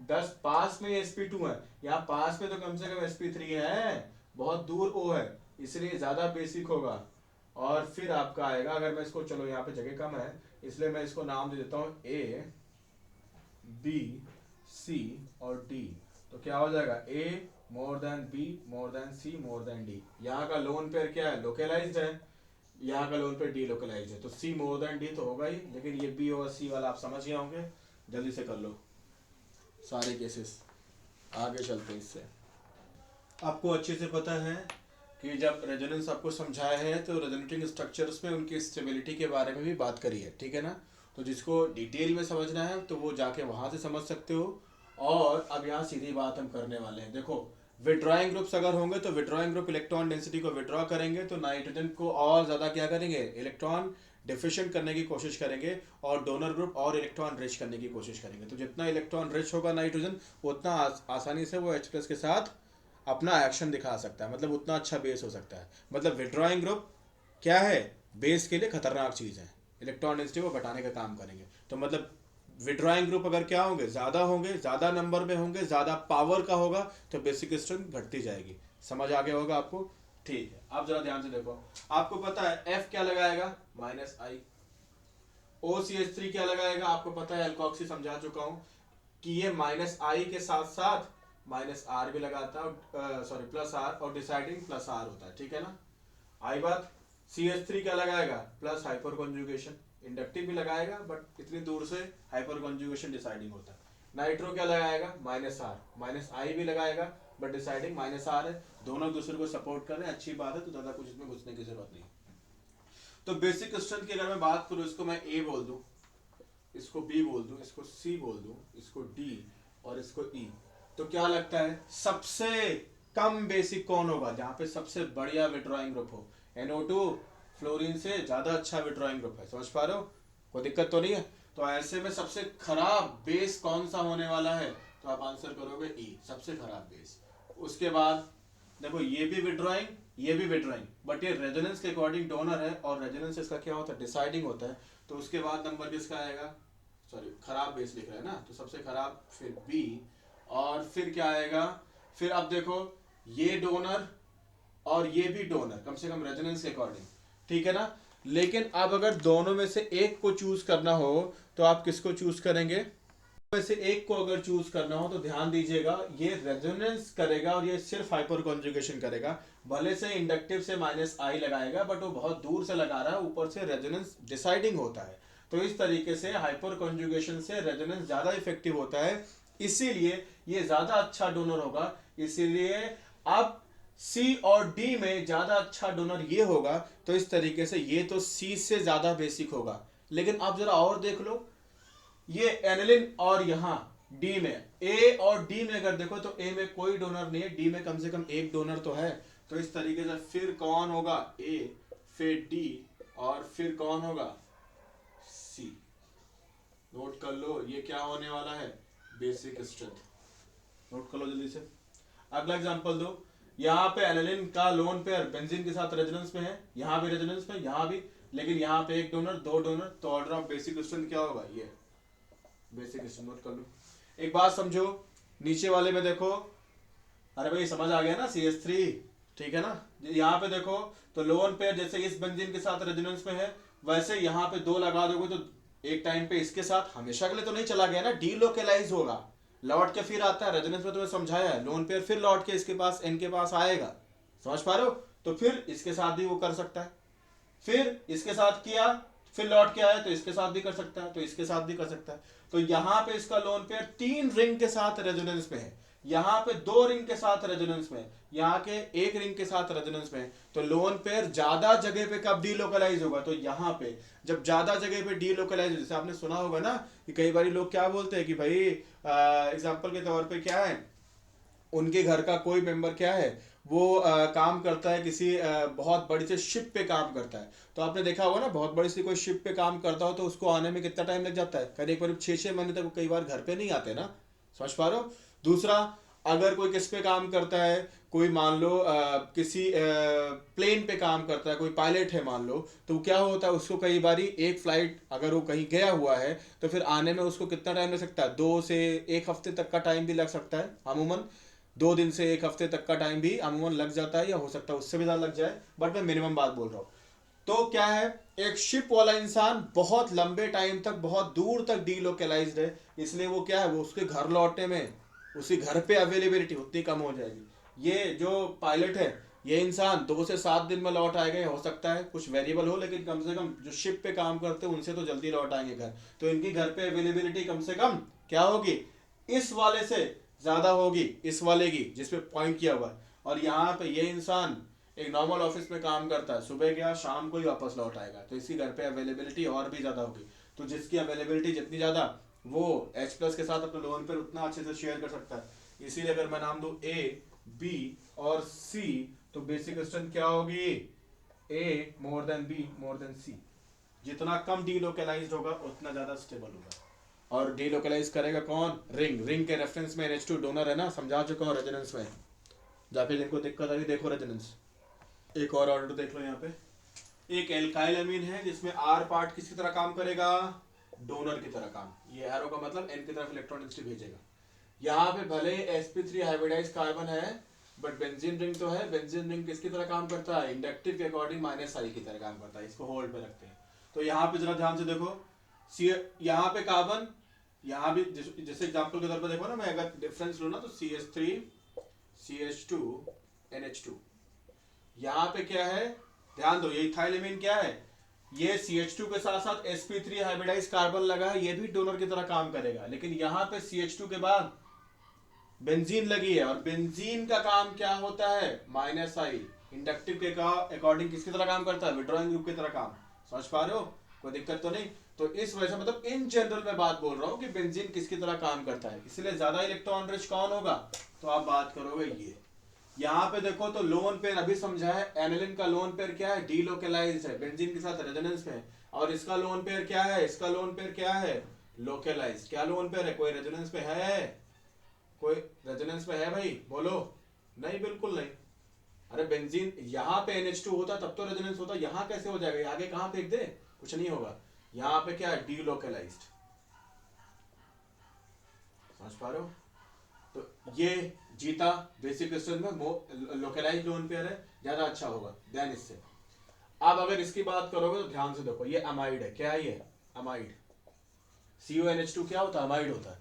10 पास में sp2 है, यहाँ पास में तो कम से कम sp3 है, बहुत दूर O है, इसलिए ज्यादा बेसिक होगा। और फिर आपका आएगा, अगर मैं इसको, चलो यहाँ पे जगह कम है इसलिए मैं इसको नाम दे देता हूँ A B C और D। तो क्या हो जाएगा, A more than B more than C more than D। यहाँ का लोन पेयर क्या है, लोकलाइज्ड है, यहाँ का लोन पेयर डी लोकलाइज्ड है, तो C मोर देन D तो होगा ही, लेकिन ये B और C वाला आप समझ गए होंगे। जल्दी से कर लो सारे केसेस, आगे चलते हैं इससे। आपको अच्छे से पता है कि जब रेजोनेंस आपको समझाया है तो रेजोनेटिंग स्ट्रक्चर्स में उनकी स्टेबिलिटी के बारे में भी बात करी है, ठीक है ना। तो जिसको डिटेल में समझना है तो वो जाके वहाँ से समझ सकते हो। और अब यहाँ सीधी बात हम करने वाले हैं। देखो, विड्रॉइंग ग्रुप्स अगर होंगे तो विड्रॉइंग ग्रुप इलेक्ट्रॉन डेंसिटी को विड्रॉ करेंगे तो नाइट्रोजन को और ज़्यादा क्या करेंगे, इलेक्ट्रॉन डिफिशिएंट करने की कोशिश करेंगे, और डोनर ग्रुप और इलेक्ट्रॉन रिच करने की कोशिश करेंगे। तो जितना इलेक्ट्रॉन रिच होगा नाइट्रोजन, उतना आसानी से वो H+ के साथ अपना एक्शन दिखा सकता है, मतलब उतना अच्छा बेस हो सकता है। मतलब विड्रॉइंग ग्रुप क्या है, बेस के लिए खतरनाक चीज़ है, इलेक्ट्रॉन डेंसिटी को घटाने का काम करेंगे। तो मतलब विड्रॉइंग ग्रुप अगर क्या होंगे, ज़्यादा नंबर में होंगे, ज़्यादा पावर का होगा, तो बेसिक स्ट्रेंथ घटती जाएगी। समझ आ गया होगा आपको, ठीक है। अब जरा ध्यान से देखो, आपको पता है F क्या लगाएगा, -I। OCH3 क्या लगाएगा, आपको पता है, एल्कोक्सी समझा चुका हूं कि ये -I के साथ साथ -R भी लगाता है, सॉरी +R, और डिसाइडिंग +R होता है, ठीक है ना। आई बात। CH3 क्या लगाएगा, प्लस हाइपर कॉन्जुगेशन, इंडक्टिव भी लगाएगा बट इतनी दूर से हाइपर कॉन्जुगेशन डिसाइडिंग होता है। नाइट्रो क्या लगाएगा, -R, -I भी लगाएगा बट डिसाइडिंग -R है। दोनों दूसरे को सपोर्ट कर रहे हैं, अच्छी बात है, तो ज्यादा कुछ इसमें घुसने की जरूरत नहीं। तो बेसिक स्ट्रेंथ की अगर मैं बात करूं, इसको मैं A बोल दूं, इसको B बोल दूं, इसको C बोल दूं, इसको D और इसको E, तो क्या लगता है सबसे कम बेसिक कौन होगा, जहां पे सबसे बढ़िया विड्रॉइंग ग्रुप हो। NO2 फ्लोरीन से ज्यादा अच्छा विड्रॉइंग ग्रुप है, समझ पा रहे हो, कोई दिक्कत तो नहीं है। तो ऐसे में सबसे खराब बेस कौन सा होने वाला है, तो आप आंसर करोगे E, सबसे खराब बेस। उसके बाद देखो, ये भी विड्रॉइंग, ये भी विड्रॉइंग, बट ये रेजोनेंस के अकॉर्डिंग डोनर है, और रेजोनेंस इसका क्या होता है, डिसाइडिंग होता है। तो उसके बाद नंबर किसका आएगा, सॉरी खराब बेस लिख रहा है ना, तो सबसे खराब फिर B, और फिर क्या आएगा, फिर अब देखो ये डोनर और ये भी डोनर, कम से कम रेजोनेंस के अकॉर्डिंग, ठीक है ना। लेकिन अब अगर दोनों में से एक को चूज करना हो तो आप किसको चूज करेंगे, में से एक को अगर चूज करना हो तो ध्यान दीजिएगा, ये रेजोनेंस करेगा और ये सिर्फ हाइपर कॉन्जुगेशन करेगा। भले से इंडक्टिव से -I लगाएगा बट वो बहुत दूर से लगा रहा है, ऊपर से रेजोनेंस डिसाइडिंग होता है। तो इस तरीके से हाइपर कॉन्जुगेशन से रेजोनेंस ज्यादा इफेक्टिव होता है, इसीलिए ये ज्यादा अच्छा डोनर होगा। इसीलिए अब C और D में ज्यादा अच्छा डोनर ये होगा। तो इस तरीके से ये तो C से ज्यादा बेसिक होगा। लेकिन आप जरा और देख लो, ये एनिलिन और यहाँ डी में, ए और डी में अगर देखो तो ए में कोई डोनर नहीं है, डी में कम से कम एक डोनर तो है। तो इस तरीके से फिर कौन होगा, ए, फिर डी, और फिर कौन होगा, सी। नोट कर लो, ये क्या होने वाला है, बेसिक स्ट्रेंथ। नोट कर लो जल्दी से। अगला एग्जांपल दो, यहाँ पे एनिलिन का लोन पेयर बेंजीन के साथ रेजोनेंस में है, यहाँ भी रेजोनेंस में, यहाँ भी, लेकिन यहाँ पे एक डोनर, दो डोनर, तो ऑर्डर ऑफ बेसिक स्ट्रेंथ क्या होगा, ये बेसिक स्ट्रेंथ। नोट कर लो। एक बात समझो, नीचे वाले में देखो, अरे भाई समझ आ गया ना, CH3, ठीक है ना। यहाँ पे देखो तो लोन पेयर जैसे इस बेंजीन के साथ रेजोनेंस में है, वैसे यहाँ पे दो लगा दोगे तो एक टाइम पे इसके साथ, हमेशा के लिए तो नहीं चला गया ना, डीलोकलाइज होगा, लौट के फिर आता है। रेजोनेंस में तुम्हें समझाया है, लोन पेयर फिर लौट के इसके पास, N के पास आएगा, समझ पा रहे हो। तो फिर इसके साथ भी वो कर सकता है, फिर इसके साथ किया, फिर लौट के आया तो इसके साथ भी कर सकता है, तो इसके साथ भी कर सकता है। तो यहां पे इसका लोन पेयर 3 रिंग के साथ रेजोनेंस में है, यहां पे 2 रिंग के साथ रेजोनेंस में, यहाँ के 1 रिंग के साथ रेजोनेंस में। तो लोन पेयर ज्यादा जगह पे कब डीलोकलाइज होगा, तो यहाँ पे जब ज्यादा जगह पे डीलोकलाइज, जैसे आपने सुना होगा ना कि कई बार लोग क्या बोलते हैं कि भाई एग्जाम्पल के तौर पर क्या है, उनके घर का कोई मेंबर क्या है, वो काम करता है किसी बहुत बड़ी से शिप पे काम करता है। तो आपने देखा होगा ना, बहुत बड़ी सी कोई शिप पे काम करता हो तो उसको आने में कितना टाइम लग जाता है, करीब करीब 6-6 महीने तक वो कई बार घर पे नहीं आते ना। समझ पा रहे हो। दूसरा, अगर कोई किस पे काम करता है, कोई मान लो किसी प्लेन पे काम करता है, कोई पायलट है मान लो, तो क्या होता है उसको कई बारी एक फ्लाइट अगर वो कहीं गया हुआ है तो फिर आने में उसको कितना टाइम लग सकता है, 2 से 1 हफ्ते तक का टाइम भी लग सकता है अमूमन। 2 दिन से 1 हफ्ते तक का टाइम भी अमूमन लग जाता है, या हो सकता है उससे भी ज़्यादा लग जाए, बट मैं मिनिमम बात बोल रहा हूँ। तो क्या है, एक शिप वाला इंसान बहुत लंबे टाइम तक बहुत दूर तक डीलोकलाइज्ड है, इसलिए वो क्या है, वो उसके घर लौटने में उसी घर पे अवेलेबिलिटी उतनी कम हो जाएगी। ये जो पायलट है, ये इंसान 2 से 7 दिन में लौट आएगा, या हो सकता है कुछ वेरिएबल हो, लेकिन कम से कम जो शिप पे काम करते हैं उनसे तो जल्दी लौट आएंगे घर। तो इनकी घर पे अवेलेबिलिटी कम से कम क्या होगी, इस वाले से ज्यादा होगी, इस वाले की जिसपे पॉइंट किया हुआ है। और यहाँ पे ये इंसान एक नॉर्मल ऑफिस में काम करता है, सुबह गया शाम को ही वापस लौट आएगा, तो इसकी घर पे अवेलेबिलिटी और भी ज्यादा होगी। तो जिसकी अवेलेबिलिटी जितनी ज्यादा, वो एच प्लस के साथ अपने लोन पर उतना अच्छे से शेयर कर सकता है। इसीलिए अगर मैं नाम दूं ए, बी और सी, तो बेसिक क्वेश्चन क्या होगी, A more than B more than C. जितना कम डीलोकलाइज्ड होगा उतना ज्यादा स्टेबल होगा। और डीलोकलाइज करेगा कौन, रिंग। रिंग के रेफरेंस में NH2 डोनर है ना, समझा चुका हूँ रेजोनेंस में। जहाँ पे जिनको दिक्कत आ रही देखो रेजोनेंस। एक और ऑर्डर देख लो यहाँ पे, एक एल्काइल अमीन है जिसमें आर पार्ट किसकी तरह काम करेगा, डोनर की तरह काम। ये एरो का मतलब एन की तरफ इलेक्ट्रॉन डेंसिटी भेजेगा। यहाँ पे भले sp3 हाइब्रिडाइज कार्बन है, बट बेंजीन रिंग तो है। बेंजीन रिंग किसकी तरह काम करता है, इंडक्टिव के अकॉर्डिंग -I की तरह काम करता है। इसको होल्ड पे रखते हैं। तो यहाँ पे जरा ध्यान से देखो, यहाँ पे कार्बन, यहाँ भी जैसे एग्जांपल के तौर पर देखो ना, मैं अगर डिफरेंस लूँ ना तो CH3 CH2 NH2। यहाँ पे क्या है, ध्यान दो, ये इथाइल अमीन क्या है, ये CH2 के साथ साथ sp3 हाइब्रिडाइज कार्बन लगा है, ये भी डोनर की तरह काम करेगा। लेकिन यहाँ पे CH2 के बाद बेंजीन लगी है, और बेंजीन का काम क्या होता है, -I। इंडक्टिव के अकॉर्डिंग किसकी तरह काम करता है, विड्रॉइंग ग्रुप की तरह काम। समझ पा रहे हो, कोई दिक्कत तो नहीं। तो इस वजह से मतलब इन जनरल में बात बोल रहा हूँ कि बेंजीन किसकी तरह काम करता है। इसलिए ज्यादा इलेक्ट्रॉन रिच कौन होगा, तो आप बात करोगे ये। यहाँ पे देखो तो लोन पेयर अभी समझा है, एनिलिन का लोन पेयर क्या है, डीलोकलाइज्ड है, बेंजीन के साथ रेजोनेंस में। और इसका लोन पेयर क्या है, इसका लोन पेयर क्या है, लोकलाइज्ड। क्या लोन पेयर है, कोई रेजोनेंस पे है, कोई रेजोनेंस में है भाई, बोलो। नहीं, बिल्कुल नहीं। अरे बेंजीन यहाँ पे NH2 होता तब तो रेजोनेंस होता, यहाँ कैसे हो जाएगा, आगे कहाँ फेंक दे, कुछ नहीं होगा। यहाँ पे क्या है, डीलोकलाइज्ड। समझ पा रहे हो। तो ये जीता बेसिक क्वेश्चन में, लोकलाइज्ड लोन पेयर है, ज्यादा अच्छा होगा ध्यान इससे। अब अगर इसकी बात करोगे तो ध्यान से देखो, ये अमाइड है, क्या है ये, अमाइड। CONH2 क्या होता है, अमाइड होता है,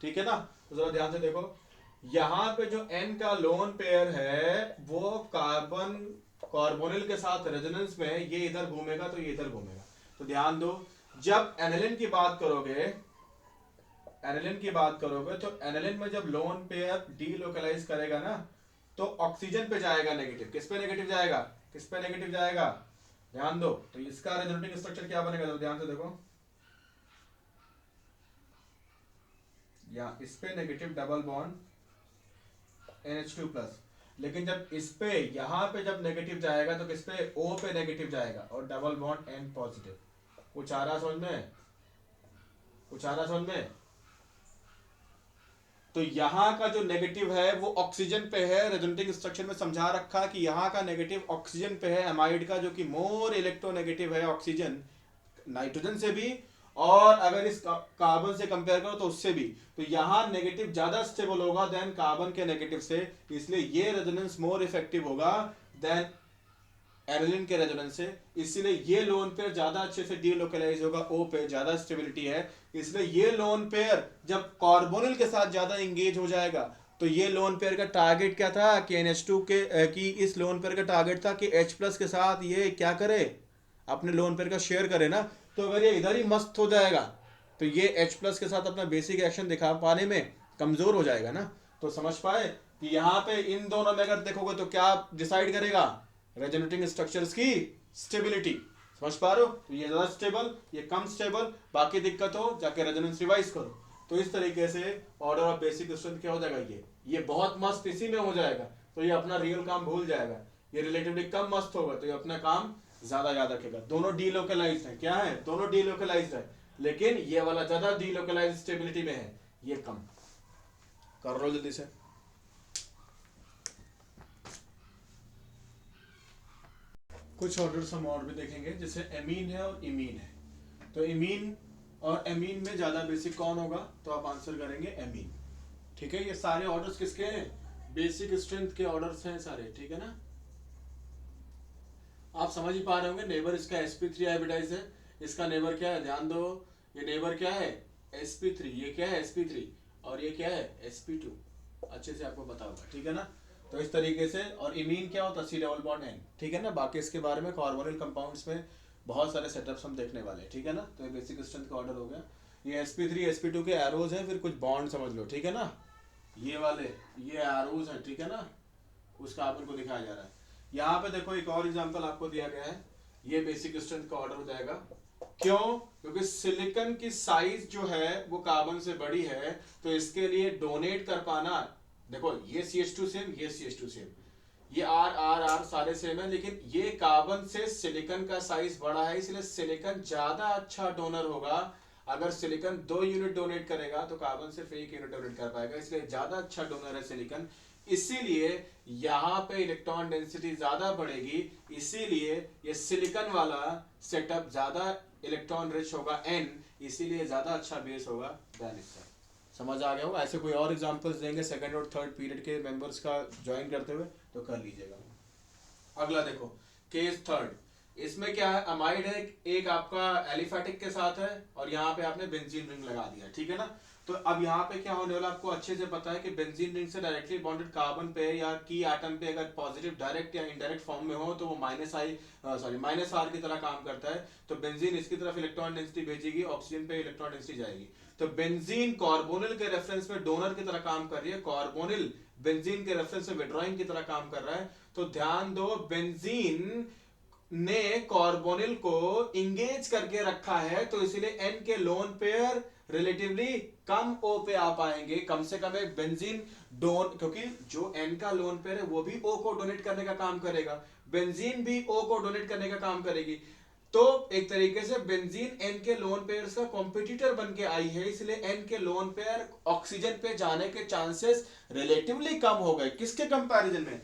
ठीक है ना। तो जरा ध्यान से देखो, यहाँ पे जो N का लोन पेयर है वो कार्बन कार्बोनिल के साथ रेजोनेंस में है, ये इधर घूमेगा तो ये इधर घूमेगा। तो ध्यान दो, जब एनिलिन की बात करोगे, एनिलिन की बात करोगे तो एनिलिन में जब लोन पेयर डीलोकलाइज करेगा ना, तो ऑक्सीजन पे जाएगा नेगेटिव। किस पे नेगेटिव जाएगा, किस पे नेगेटिव जाएगा, ध्यान दो। तो इसका रेजोनेटिंग स्ट्रक्चर क्या बनेगा, तो ध्यान से देखो, या इस पे नेगेटिव डबल बॉन्ड NH2+। लेकिन जब इस पे यहाँ पे जब नेगेटिव जाएगा तो किस पे, O पे नेगेटिव जाएगा और डबल बॉन्ड N पॉजिटिव। कुछ आ रहा समझ में, कुछ आ रहा समझ में। तो यहाँ का जो नेगेटिव है वो ऑक्सीजन पे है, रेजोनेटिंग स्ट्रक्चर में समझा रखा कि यहाँ का नेगेटिव ऑक्सीजन पे है, अमाइड का, जो कि मोर इलेक्ट्रोनेगेटिव है ऑक्सीजन, नाइट्रोजन से भी, और अगर इस कार्बन से कंपेयर करो तो उससे भी। तो यहाँ नेगेटिव ज्यादा स्टेबल होगा देन कार्बन के नेगेटिव से, इसलिए ये रेजोनेंस मोर इफेक्टिव होगा देन एनिलिन के रेजोनेंस से। इसलिए ये लोन पेयर ज्यादा अच्छे से डीलोकलाइज होगा, O पे ज्यादा स्टेबिलिटी है, इसलिए ये लोन पेयर जब कार्बोनिल के साथ ज्यादा इंगेज हो जाएगा। तो ये लोन पेयर का टारगेट क्या था कि NH2 के कि इस लोन पेयर का टारगेट था कि H+ के साथ ये क्या करे, अपने लोन पेयर का शेयर करे ना। तो अगर ये इधर ही मस्त हो जाएगा तो ये H+ के साथ अपना बेसिक एक्शन दिखा पाने में कमजोर हो जाएगा ना। तो समझ पाए कि यहाँ पे इन दोनों में अगर देखोगे तो क्या डिसाइड करेगा, रेजोनेटिंग स्ट्रक्चर्स की स्टेबिलिटी। समझ पा रहे हो, तो ये ज्यादा स्टेबल, ये कम स्टेबल, बाकी दिक्कत हो जाके रेजोनेंस रिवाइज करो। तो इस तरीके से ऑर्डर ऑफ बेसिक क्वेश्चन क्या हो जाएगा, ये बहुत मस्त इसी में हो जाएगा। तो ये अपना रियल काम भूल जाएगा, ये रिलेटिवली कम मस्त होगा तो ये अपना काम ज्यादा याद रखेगा। दोनों डीलोकलाइज्ड है, क्या है, दोनों डीलोकलाइज्ड है, लेकिन ये वाला ज्यादा डीलोकलाइज्ड स्टेबिलिटी में है, ये कम। कर लो जल्दी से। कुछ ऑर्डर्स हम और भी देखेंगे, जैसे एमीन है और इमीन है। तो इमीन और एमीन में ज्यादा बेसिक कौन होगा, तो आप आंसर करेंगे एमीन। ठीक है, ये सारे ऑर्डर्स किसके हैं, बेसिक स्ट्रेंथ के ऑर्डर्स हैं सारे, ठीक है ना। आप समझ ही पा रहे होंगे, नेबर इसका sp3 हाइब्रिडाइज है, इसका नेबर क्या है, ध्यान दो, ये नेबर क्या है sp3, ये क्या है sp3, और ये क्या है sp2, अच्छे से आपको पता होगा, ठीक है ना। तो इस तरीके से, और इमीन क्या होता है, सी डबल बॉन्ड एन, ठीक है ना। बाकी इसके बारे में कार्बोनिल कंपाउंड्स में बहुत सारे सेटअप्स हम देखने वाले हैं, ठीक है ना। तो ये बेसिक स्ट्रेंथ का ऑर्डर हो गया। ये sp3 sp2 के एरोज हैं, फिर कुछ बॉन्ड समझ लो, ठीक है ना। ये वाले ये एरोज हैं, ठीक है ना, उस कार्बन को दिखाया जा रहा है। यहाँ पे देखो एक और एग्जांपल आपको दिया गया है, ये बेसिक स्ट्रेंथ का ऑर्डर हो जाएगा। क्यों, क्योंकि सिलिकॉन की साइज जो है वो कार्बन से बड़ी है, तो इसके लिए डोनेट कर पाना, देखो ये CH2 सेम, ये CH2 सेम, ये R R R सारे सेम है, लेकिन ये कार्बन से सिलिकॉन का साइज बड़ा है, इसलिए सिलिकॉन ज्यादा अच्छा डोनर होगा। अगर सिलिकॉन 2 यूनिट डोनेट करेगा तो कार्बन सिर्फ 1 यूनिट डोनेट कर पाएगा, इसलिए ज्यादा अच्छा डोनर है सिलिकॉन। इसीलिए यहाँ पे इलेक्ट्रॉन डेंसिटी ज्यादा बढ़ेगी, इसीलिए ये सिलिकॉन वाला सेटअप ज्यादा इलेक्ट्रॉन रिच होगा n, इसीलिए ज्यादा अच्छा बेस होगा देन इसका। समझ आ गया होगा। ऐसे कोई और एग्जांपल्स देंगे सेकंड और थर्ड पीरियड के मेंबर्स का ज्वाइन करते हुए तो कर लीजिएगा। अगला देखो, केस थर्ड, इसमें क्या है, अमाइड है, एक आपका एलिफेटिक के साथ है, और यहाँ पे आपने बेंजीन रिंग लगा दिया, ठीक है ना। तो अब यहाँ पे क्या होने वाला आपको अच्छे से पता है कि बेंजीन रिंग से डायरेक्टली बॉन्डेड कार्बन पे या की एटम पे अगर पॉजिटिव डायरेक्ट या इनडायरेक्ट फॉर्म में हो तो वो माइनस आर की तरह काम करता है। तो बेंजीन इसकी तरफ इलेक्ट्रॉन डेंसिटी भेजेगी, ऑक्सीजन पे इलेक्ट्रॉन डेंसिटी जाएगी। तो बेंजीन कार्बोनिल के रेफरेंस में डोनर की तरह काम कर रही है, कार्बोनिल बेंजीन के रेफरेंस में विड्रॉइंग की तरह काम कर रहा है। तो ध्यान दो, बेंजीन ने कार्बोनिल को इंगेज करके रखा है, तो इसीलिए एन के लोन पेयर रिलेटिवली कम ओ पे आ पाएंगे। कम से कम एक बेंजीन क्योंकि जो एन का लोन पेयर है वो भी ओ को डोनेट करने का काम करेगा, बेंजीन भी ओ को डोनेट करने का काम करेगी। तो एक तरीके से बेंजीन एन के लोन पेयर्स का कॉम्पिटिटर बन के आई है, इसलिए एन के लोन पेयर ऑक्सीजन पे जाने के चांसेस रिलेटिवली कम हो गए। किसके कंपैरिजन में,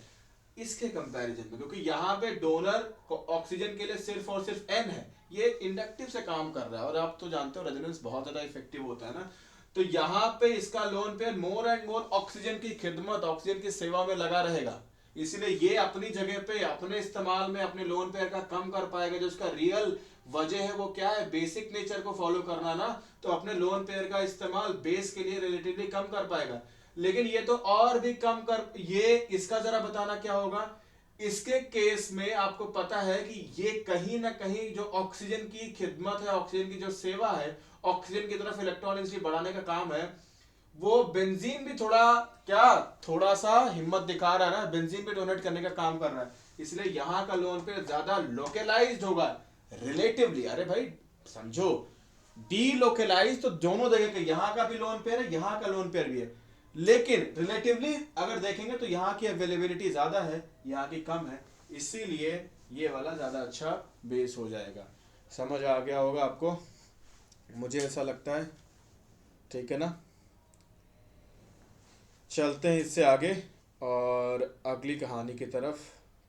इसके कंपैरिजन में, क्योंकि यहाँ पे डोनर ऑक्सीजन के लिए सिर्फ और सिर्फ एन है, ये इंडक्टिव से काम कर रहा है, और आप तो जानते हो रेजोनेंस बहुत ज्यादा इफेक्टिव होता है ना। तो यहाँ पे इसका lone pair more and more oxygen की खिदमत, ऑक्सीजन की सेवा में लगा रहेगा, इसलिए ये अपनी जगह पे अपने इस्तेमाल में अपने लोन पेयर का कम कर पाएगा। जो उसका रियल वजह है वो क्या है, बेसिक नेचर को फॉलो करना ना, तो अपने लोन पेयर का इस्तेमाल बेस के लिए रिलेटिवली कम कर पाएगा। लेकिन ये तो और भी कम कर, ये इसका जरा बताना क्या होगा। इसके केस में आपको पता है कि ये कहीं ना कहीं जो ऑक्सीजन की खिदमत है, ऑक्सीजन की जो सेवा है, ऑक्सीजन की तरफ इलेक्ट्रॉन डेंसिटी बढ़ाने का काम है, वो बेंजीन भी थोड़ा सा हिम्मत दिखा रहा है ना, बेंजीन भी डोनेट करने का काम कर रहा है, इसलिए यहां का लोन पेयर ज्यादा लोकलाइज्ड होगा रिलेटिवली। अरे भाई समझो, डीलोकलाइज तो दोनों जगह के, यहां का भी लोन पेयर है, यहां का लोन पेयर भी है, लेकिन रिलेटिवली अगर देखेंगे तो यहाँ की अवेलेबिलिटी ज्यादा है, यहाँ की कम है, इसीलिए ये वाला ज्यादा अच्छा बेस हो जाएगा। समझ आ गया होगा आपको, मुझे ऐसा लगता है, ठीक है ना। चलते हैं इससे आगे और अगली कहानी की तरफ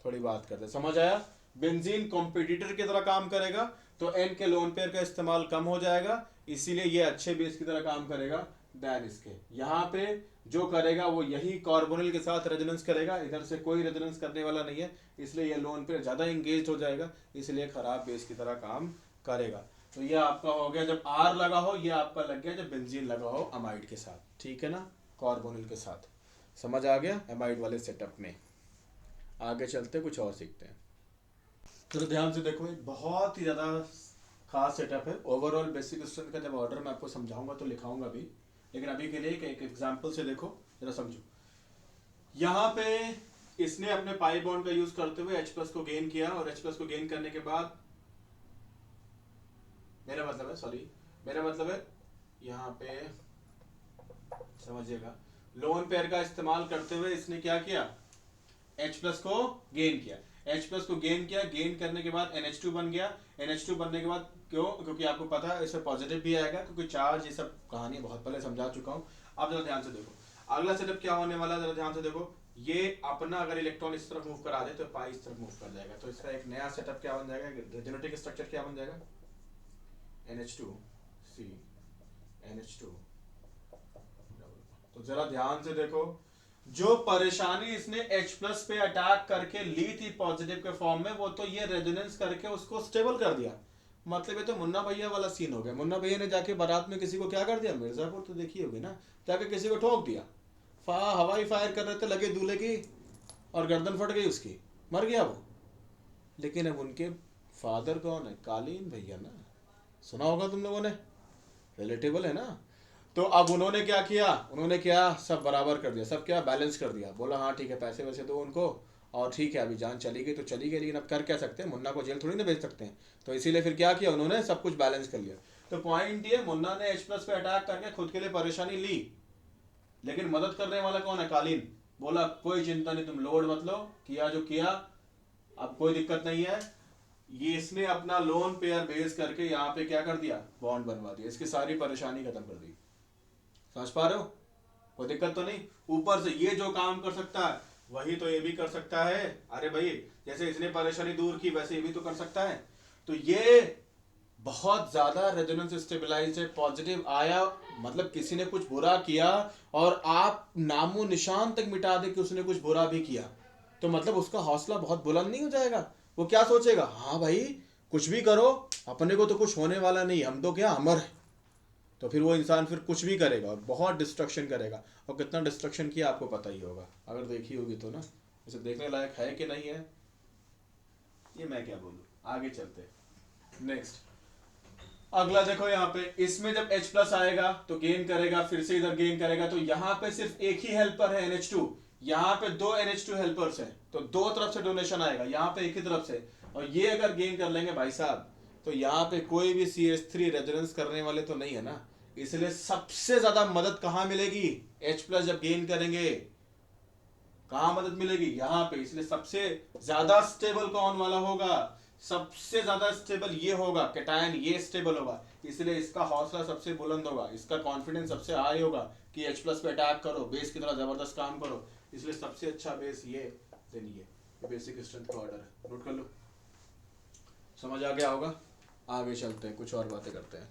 थोड़ी बात करते हैं। समझ आया, बेंजीन कॉम्पिटिटर की तरह काम करेगा, तो एन के लोन पेयर का इस्तेमाल कम हो जाएगा, इसीलिए ये अच्छे बेस की तरह काम करेगा देन इसके। यहाँ पे जो करेगा वो यही कार्बोनिल के साथ रेजोनेंस करेगा, इधर से कोई रेजोनेंस करने वाला नहीं है, इसलिए ये लोन पेयर ज्यादा इंगेज हो जाएगा, इसलिए खराब बेस की तरह काम करेगा। तो ये आपका हो गया जब आर लगा हो, ये आपका लग गया जब बेंजीन लगा हो अमाइड के साथ, ठीक है ना, कार्बोनिल के साथ। समझ आ गया एमाइड वाले सेटअप में। आगे चलते कुछ और सीखते हैं। तो ध्यान से देखो, एक बहुत ही ज़्यादा खास सेटअप है। ओवरऑल बेसिक स्ट्रेंथ का जब ऑर्डर मैं आपको समझाऊंगा तो लिखाऊंगा भी, लेकिन अभी के लिए एक एग्जांपल से देखो जरा समझो। यहाँ पे इसने अपने पाई बॉन्ड का यूज करते हुए H+ को गेन किया, और H+ को गेन करने के बाद मेरा मतलब है यहाँ पे समझिएगा, लोन पेयर का इस्तेमाल करते हुए इसने क्या किया, H प्लस को गेन किया, H प्लस को गेन किया, गेन करने के बाद NH2 बन गया, NH2 बनने के बाद क्यों, क्योंकि आपको पता है इसमें पॉजिटिव भी आएगा, क्योंकि चार्ज, ये सब कहानी बहुत पहले समझा चुका हूँ। अब जरा ध्यान से देखो अगला सेटअप क्या होने वाला है, जरा ध्यान से देखो। ये अपना अगर इलेक्ट्रॉन इस तरफ मूव करा दे तो पाई इस तरफ मूव कर जाएगा, तो इसका एक नया सेटअप क्या बन जाएगा, जेनेटिक स्ट्रक्चर क्या बन जाएगा, NH2 C NH2। तो जरा ध्यान से देखो, जो परेशानी इसने H प्लस पे अटैक करके ली थी पॉजिटिव के फॉर्म में, वो तो ये रेजोनेंस करके उसको स्टेबल कर दिया। मतलब ये तो मुन्ना भैया वाला सीन हो गया। मुन्ना भैया ने जाके बारात में किसी को क्या कर दिया, मिर्जापुर तो देखी होगी ना, जाके किसी को ठोक दिया, हवाई फायर कर रहे थे, लगे दूल्हे की, और गर्दन फट गई उसकी, मर गया वो। लेकिन अब उनके फादर कौन है, कालीन भैया ना, सुना होगा तुम लोगों ने, रिलेटेबल है ना। तो अब उन्होंने क्या किया, उन्होंने क्या सब बराबर कर दिया, सब क्या बैलेंस कर दिया, बोला हाँ ठीक है पैसे वैसे दो उनको, और ठीक है अभी जान चली गई तो चली गई, लेकिन अब कर क्या सकते हैं, मुन्ना को जेल थोड़ी ना भेज सकते हैं। तो इसीलिए फिर क्या किया उन्होंने, सब कुछ बैलेंस कर लिया। तो पॉइंट ये, मुन्ना ने H प्लस पे अटैक करके खुद के लिए परेशानी ली, लेकिन मदद करने वाला कौन है, कालीन। बोला कोई चिंता नहीं, तुम लोड मत लो, किया जो किया, अब कोई दिक्कत नहीं है। ये इसने अपना लोन पेयर बेस करके यहाँ पे क्या कर दिया, बॉन्ड बनवा दिया, इसकी सारी परेशानी खत्म कर दी। समझ पा रहे हो, कोई दिक्कत तो नहीं। ऊपर से ये जो काम कर सकता है वही तो ये भी कर सकता है। अरे भाई जैसे इसने परेशानी दूर की वैसे ये भी तो कर सकता है। तो ये बहुत ज्यादा रेजोनेंस स्टेबलाइज्ड है, पॉजिटिव आया, मतलब किसी ने कुछ बुरा किया और आप नामो निशान तक मिटा दे कि उसने कुछ बुरा भी किया, तो मतलब उसका हौसला बहुत बुलंद नहीं हो जाएगा। वो क्या सोचेगा, हाँ भाई कुछ भी करो, अपने को तो कुछ होने वाला नहीं, हम तो क्या अमर है। तो फिर वो इंसान फिर कुछ भी करेगा और बहुत डिस्ट्रक्शन करेगा, और कितना डिस्ट्रक्शन किया आपको पता ही होगा, अगर देखी होगी तो ना। इसे देखने लायक है कि नहीं है, ये मैं क्या बोलूं, आगे चलते नेक्स्ट। अगला देखो यहाँ पे, इसमें जब H प्लस आएगा तो गेन करेगा, फिर से इधर गेन करेगा, तो यहाँ पे सिर्फ एक ही हेल्पर है NH2, यहाँ पे दो NH2 हेल्पर्स हैं, तो दो तरफ से डोनेशन आएगा, यहाँ पे एक ही तरफ से। और ये अगर गेन कर लेंगे भाई साहब, तो यहाँ पे कोई भी CH3 रेजोनेंस करने वाले तो नहीं है ना, इसलिए सबसे ज्यादा मदद कहाँ मिलेगी, H प्लस जब गेन करेंगे कहाँ मदद मिलेगी, यहाँ पे। इसलिए सबसे ज्यादा स्टेबल कौन वाला होगा, सबसे ज्यादा स्टेबल ये होगा, कैटायन ये स्टेबल होगा, इसलिए इसका हौसला सबसे बुलंद होगा, इसका कॉन्फिडेंस सबसे हाई होगा कि H प्लस पे अटैक करो, बेस की तरह जबरदस्त काम करो। इसलिए सबसे अच्छा बेस ये, देन ये बेसिक स्ट्रेंथ का ऑर्डर है, नोट कर लो। समझ आ गया होगा, आगे चलते हैं, कुछ और बातें करते हैं।